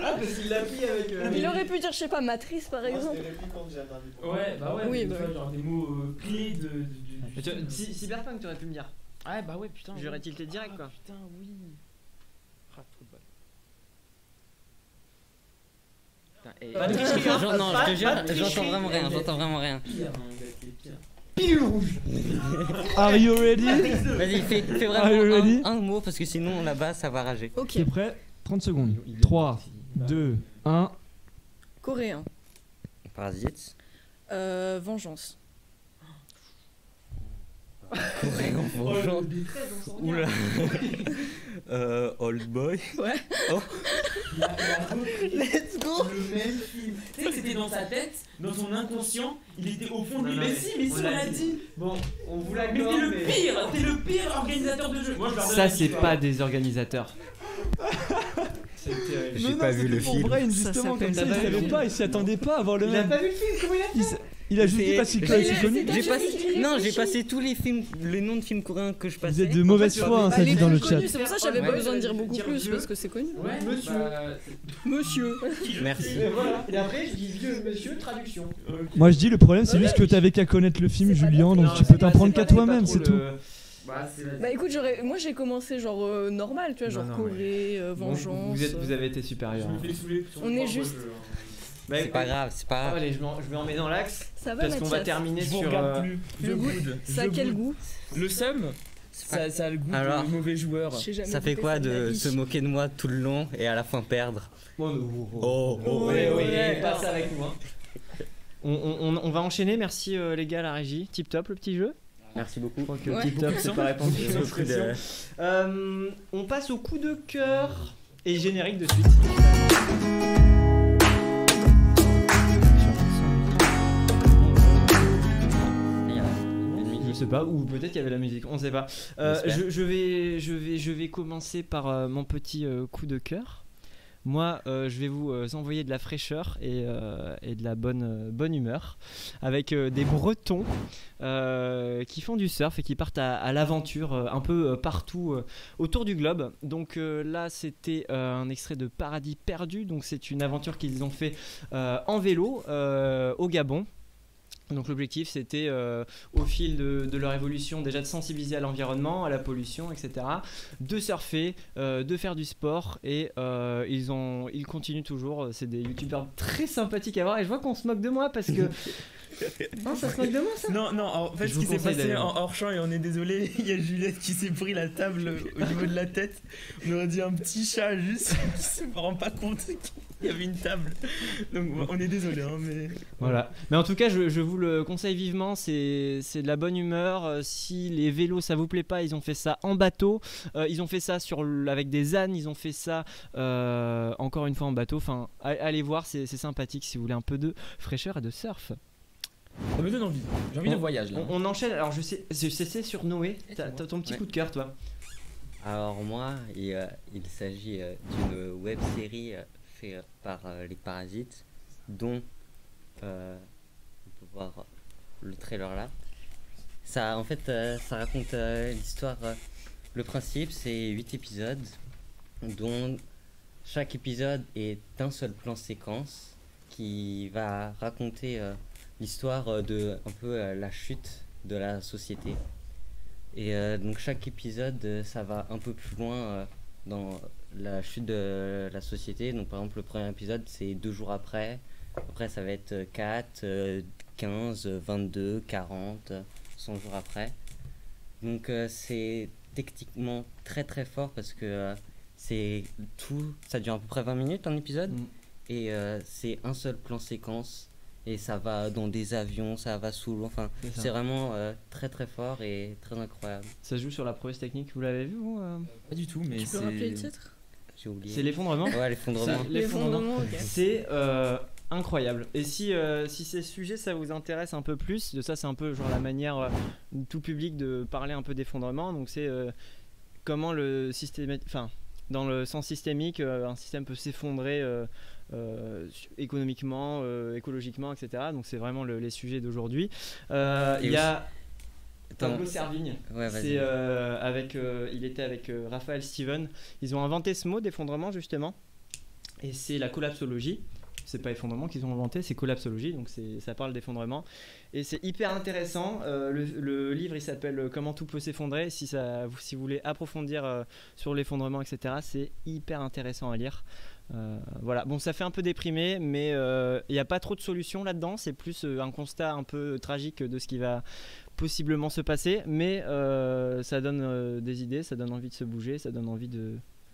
Ah, parce qu'il l'a pris avec. Il aurait pu dire, je sais pas, Matrice par exemple. Ouais, bah ouais, Oui, mais bah tu vois, genre des mots clés de. Cyberpunk, t'aurais pu me dire. Ah, bah ouais, putain. J'aurais oui. tilté direct quoi. Putain, oui. Ah, trop de balles. Putain, et. Pas de tricherie, hein. Non, je te jure, Pas de tricherie. j'entends vraiment rien, j'entends vraiment rien. Pire, hein, gars, c'est pire. Pilule rouge. Are you ready? Vas-y, fais Are you vraiment ready? un mot parce que sinon là-bas ça va rager. Ok, T'es prêt? 30 secondes. 3, 2, 1. coréen. Parasite. Vengeance. Coréen, vengeance. Oula. Old Boy. Ouais. Oh. Let's go. Le même film. Tu sais que c'était dans sa tête, dans son inconscient, il était au fond de lui. Non, Mais mais si, on on l'a l'a dit. dit. Bon, on vous Mais l'accorde. t'es le pire organisateur de jeu. Moi, je leur donne Ça, la c'est victoire. pas des organisateurs. C'est terrible. J'ai pas vu le film. Pour Brain, justement, comme ça, il savait pas, il s'y attendait pas à voir le Il a même. pas vu le film, comment il a fait? Il a juste dit parce qu'il est connu. J'ai passé tous les films, les noms de films coréens que je Vous passais. êtes de mauvaise foi, hein, ça Les dit dans le plus chat. connus, c'est pour ça que j'avais pas Ouais, besoin de dire ouais, beaucoup dire plus vieux. parce que c'est connu. Ouais, Monsieur. Monsieur. Merci. Et voilà. Et après, je dis vieux monsieur, traduction. Moi je dis le problème c'est juste que t'avais qu'à connaître le film, Julien, donc Non, tu c'est peux t'en pas- prendre c'est qu'à pas- toi-même, c'est c'est pas trop tout. le- Bah écoute, moi j'ai commencé genre normal, tu vois, genre Non, non, Corée, Vengeance. Vous avez été supérieur. Je me fais saouler sur On le est propre juste- jeu, hein. Bah, C'est pas grave, c'est pas grave. Allez, je vais en mettre dans l'axe. Ça va, Parce qu'on va Mathias terminer Je vous sur. regarde plus. Je Le goût, boude. ça a Je quel boude. goût? Le seum, ça a le goût Alors, de mauvais joueur. J'ai jamais Ça fait goûté quoi de ma de vie. se moquer de moi tout le long et à la fin perdre? Oh, Oui, ouais. pas ça avec nous. Hein. On va enchaîner, merci les gars, la régie. Tip top le petit jeu. Merci beaucoup. Je crois que Ouais. tip top c'est pas répondu. Beaucoup de- On passe au coup de cœur et générique de suite. Je sais pas, ou peut-être qu'il y avait la musique, on sait pas. J'espère. Je vais commencer par mon petit coup de cœur. Moi, je vais vous envoyer de la fraîcheur et de la bonne humeur avec des Bretons qui font du surf et qui partent à l'aventure un peu partout autour du globe. Donc là, c'était un extrait de Paradis perdu. Donc c'est une aventure qu'ils ont fait en vélo au Gabon. Donc l'objectif c'était au fil de leur évolution déjà de sensibiliser à l'environnement, à la pollution, etc. De surfer, de faire du sport et ils continuent toujours. C'est des youtubeurs très sympathiques à voir et je vois qu'on se moque de moi parce que... Non, ça se moque de moi ça. Non, en fait, Je ce qui vous s'est conseille passé d'aller en voir. hors champ, et on est désolé, il y a Juliette qui s'est pris la table au niveau de la tête. On aurait dit un petit chat juste qui se rend pas compte qu'il y avait une table. Donc on est désolé, hein, mais. Voilà. Mais en tout cas, je vous le conseille vivement. C'est de la bonne humeur. Si les vélos ça vous plaît pas, ils ont fait ça en bateau. Ils ont fait ça avec des ânes. Ils ont fait ça encore une fois en bateau. Enfin, allez voir, c'est sympathique si vous voulez un peu de fraîcheur et de surf. Ça me donne envie. J'ai envie de voyage là. On enchaîne. Alors je sais c'est sur Noé. T'as ton petit Ouais. coup de cœur, toi. Alors moi, il s'agit d'une web série faite par les Parasites, dont on peut voir le trailer là. Ça, en fait, ça raconte l'histoire. Le principe, c'est 8 épisodes, dont chaque épisode est un seul plan séquence qui va raconter l'histoire de un peu la chute de la société. Et donc chaque épisode, ça va un peu plus loin dans la chute de la société. Donc par exemple, le premier épisode, c'est 2 jours après. Après, ça va être 4, 15, 22, 40, 100 jours après. Donc c'est techniquement très très fort parce que c'est tout, ça dure à peu près 20 minutes un épisode. Et c'est un seul plan séquence. Et ça va dans des avions, ça va sous l'eau. Enfin, C'est ça. c'est vraiment très très fort et très incroyable. Ça se joue sur la prouesse technique. Vous l'avez vu vous Pas du tout, mais Tu peux rappeler le titre? J'ai oublié. C'est l'effondrement. Ouais, l'effondrement. C'est l'effondrement. L'effondrement, ok. C'est incroyable. Et si ces sujets ça vous intéresse un peu plus, ça c'est un peu genre la manière tout public de parler un peu d'effondrement. Donc c'est comment le système, enfin Dans le sens systémique, un système peut s'effondrer économiquement, écologiquement, etc. Donc c'est vraiment les sujets d'aujourd'hui. Il y a Pablo Servigne. Ouais, c'est il était avec Raphaël Steven. Ils ont inventé ce mot d'effondrement justement. Et c'est la collapsologie. C'est pas effondrement qu'ils ont inventé, c'est collapsologie, donc ça parle d'effondrement. Et c'est hyper intéressant. Le livre il s'appelle Comment tout peut s'effondrer. Si vous voulez approfondir sur l'effondrement, etc., c'est hyper intéressant à lire. Voilà, bon, ça fait un peu déprimé, mais il n'y a pas trop de solutions là-dedans. C'est plus un constat un peu tragique de ce qui va possiblement se passer, mais ça donne des idées, ça donne envie de se bouger, ça donne envie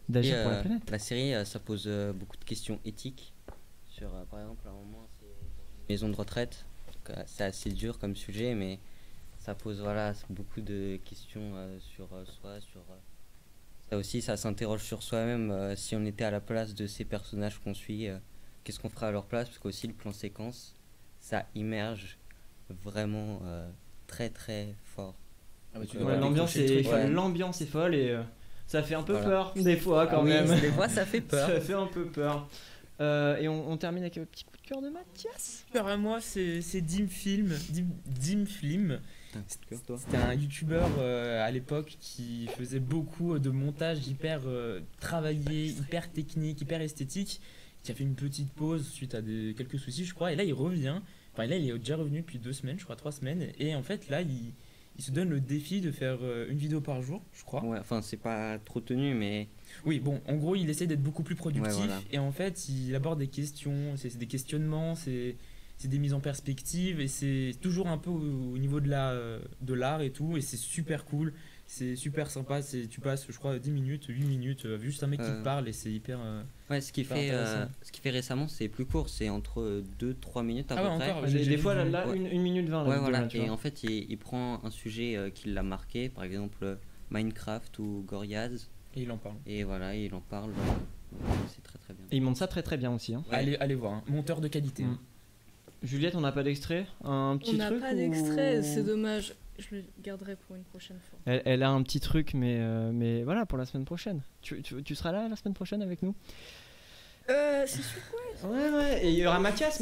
d'agir pour la planète. La série, ça pose beaucoup de questions éthiques. Par exemple, à un moment, c'est une maison de retraite. C'est assez dur comme sujet, mais ça pose beaucoup de questions sur soi. Ça aussi, ça s'interroge sur soi-même. Si on était à la place de ces personnages qu'on suit, qu'est-ce qu'on ferait à leur place? Parce qu'aussi, le plan séquence, ça immerge vraiment très très fort. L'ambiance est folle et ça fait un peu peur des fois quand même. Des fois, ça fait peur. Ça fait un peu peur. Et on termine avec un petit coup de cœur de Mathias. À moi, c'est Dimflim. C'était un youtubeur à l'époque qui faisait beaucoup de montages hyper travaillés, hyper techniques, hyper esthétiques, qui a fait une petite pause suite à quelques soucis, je crois. Et là, il revient. Enfin, là, il est déjà revenu depuis 2 semaines, je crois, 3 semaines. Et en fait, là, il se donne le défi de faire une vidéo par jour, je crois. Ouais, enfin, c'est pas trop tenu, mais... Oui, bon, en gros, il essaie d'être beaucoup plus productif. Ouais, voilà. Et en fait, il aborde des questions, c'est des questionnements, c'est des mises en perspective. Et c'est toujours un peu au niveau de l'art et tout. Et c'est super cool, c'est super sympa. Tu passes, je crois, 10 minutes, 8 minutes, juste un mec qui te parle et c'est hyper... Ouais, ce qu'il fait récemment, c'est plus court, c'est entre 2-3 minutes à peu près. Encore, des fois, là, 1 minute 20. Ouais, voilà. Et en fait, il prend un sujet qui l'a marqué, par exemple Minecraft ou Gorillaz. Et il en parle. Et voilà, il en parle. C'est très très bien. Et il monte ça très très bien aussi. Hein. Ouais. Allez voir, hein. Monteur de qualité. Juliette, on n'a pas d'extrait? Un petit truc? On n'a pas d'extrait, c'est dommage. Je le garderai pour une prochaine fois. Elle a un petit truc, mais voilà, pour la semaine prochaine. Tu seras là la semaine prochaine avec nous? C'est sûr, ouais. Ouais. Et il y aura Mathias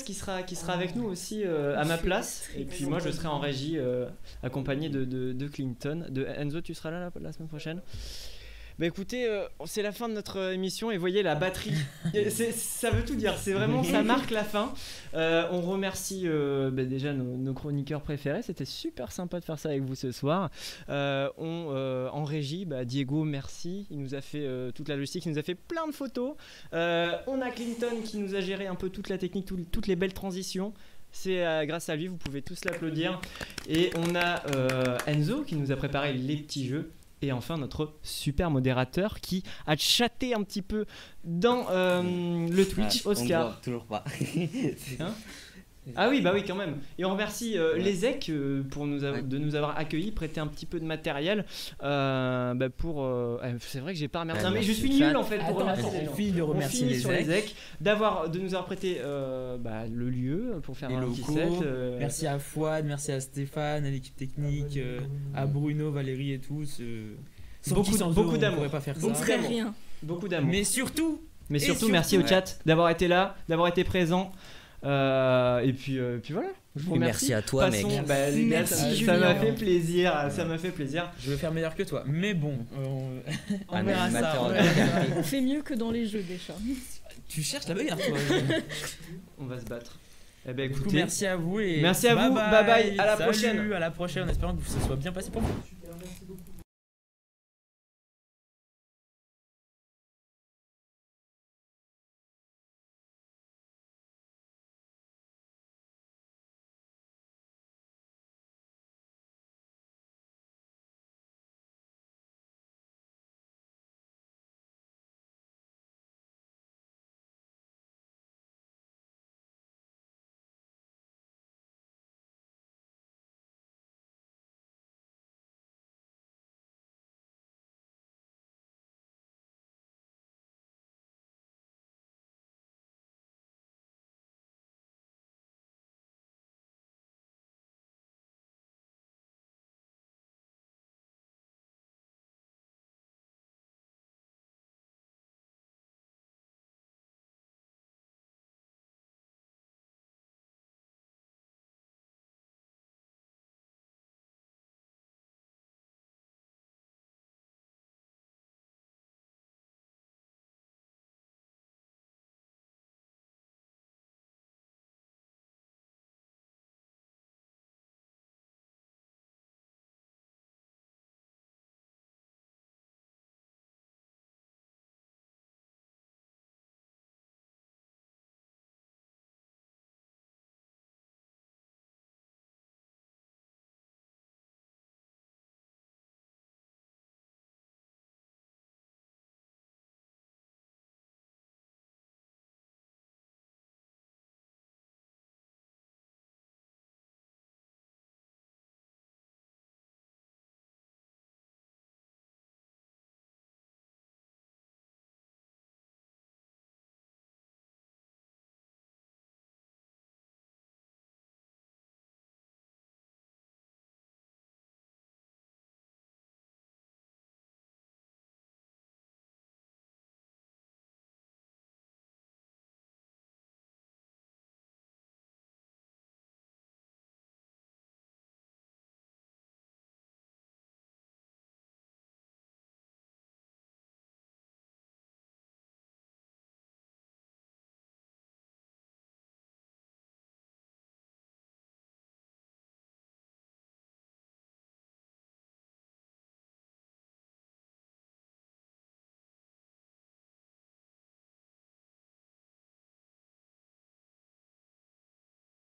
qui sera avec nous aussi à ma place. Et puis moi, je serai en régie accompagné de Clinton. De Enzo, tu seras là la semaine prochaine? Bah écoutez, c'est la fin de notre émission et voyez la batterie, ça veut tout dire, c'est vraiment, ça marque la fin. On remercie déjà nos chroniqueurs préférés, c'était super sympa de faire ça avec vous ce soir. En régie, Diego, merci, il nous a fait toute la logistique, il nous a fait plein de photos. On a Clinton qui nous a géré un peu toute la technique, toutes les belles transitions. C'est grâce à lui, vous pouvez tous l'applaudir. Et on a Enzo qui nous a préparé les petits jeux. Et enfin notre super modérateur qui a chatté un petit peu dans le Twitch, Oscar. On ne voit toujours pas. Hein? Ah oui, bah oui, quand même. Et on remercie les EC de nous avoir accueillis, prêté un petit peu de matériel pour... c'est vrai que j'ai pas remercié. Non mais je suis nul en fait pour remercier les gens. On finit sur les EC, de nous avoir prêté le lieu pour faire un petit set. Merci à Fouad, merci à Stéphane, à l'équipe technique, à Bruno, Valérie et tous. Beaucoup d'amour. On pourrait pas faire ça. Beaucoup d'amour. Mais surtout, merci au chat d'avoir été là, d'avoir été présent. Et puis voilà. Je vous remercie. Merci à toi, mec. Merci, ça m'a fait plaisir. Ça m'a fait plaisir. Je vais faire meilleur que toi, mais bon, on verra ça. On fait mieux que dans les jeux déjà. Tu cherches la bagarre, toi. On va se battre. Eh ben, écoutez, merci à vous et merci à vous. Bye bye. À la prochaine. À la prochaine. En espérant que ça soit bien passé pour vous. Super, merci beaucoup.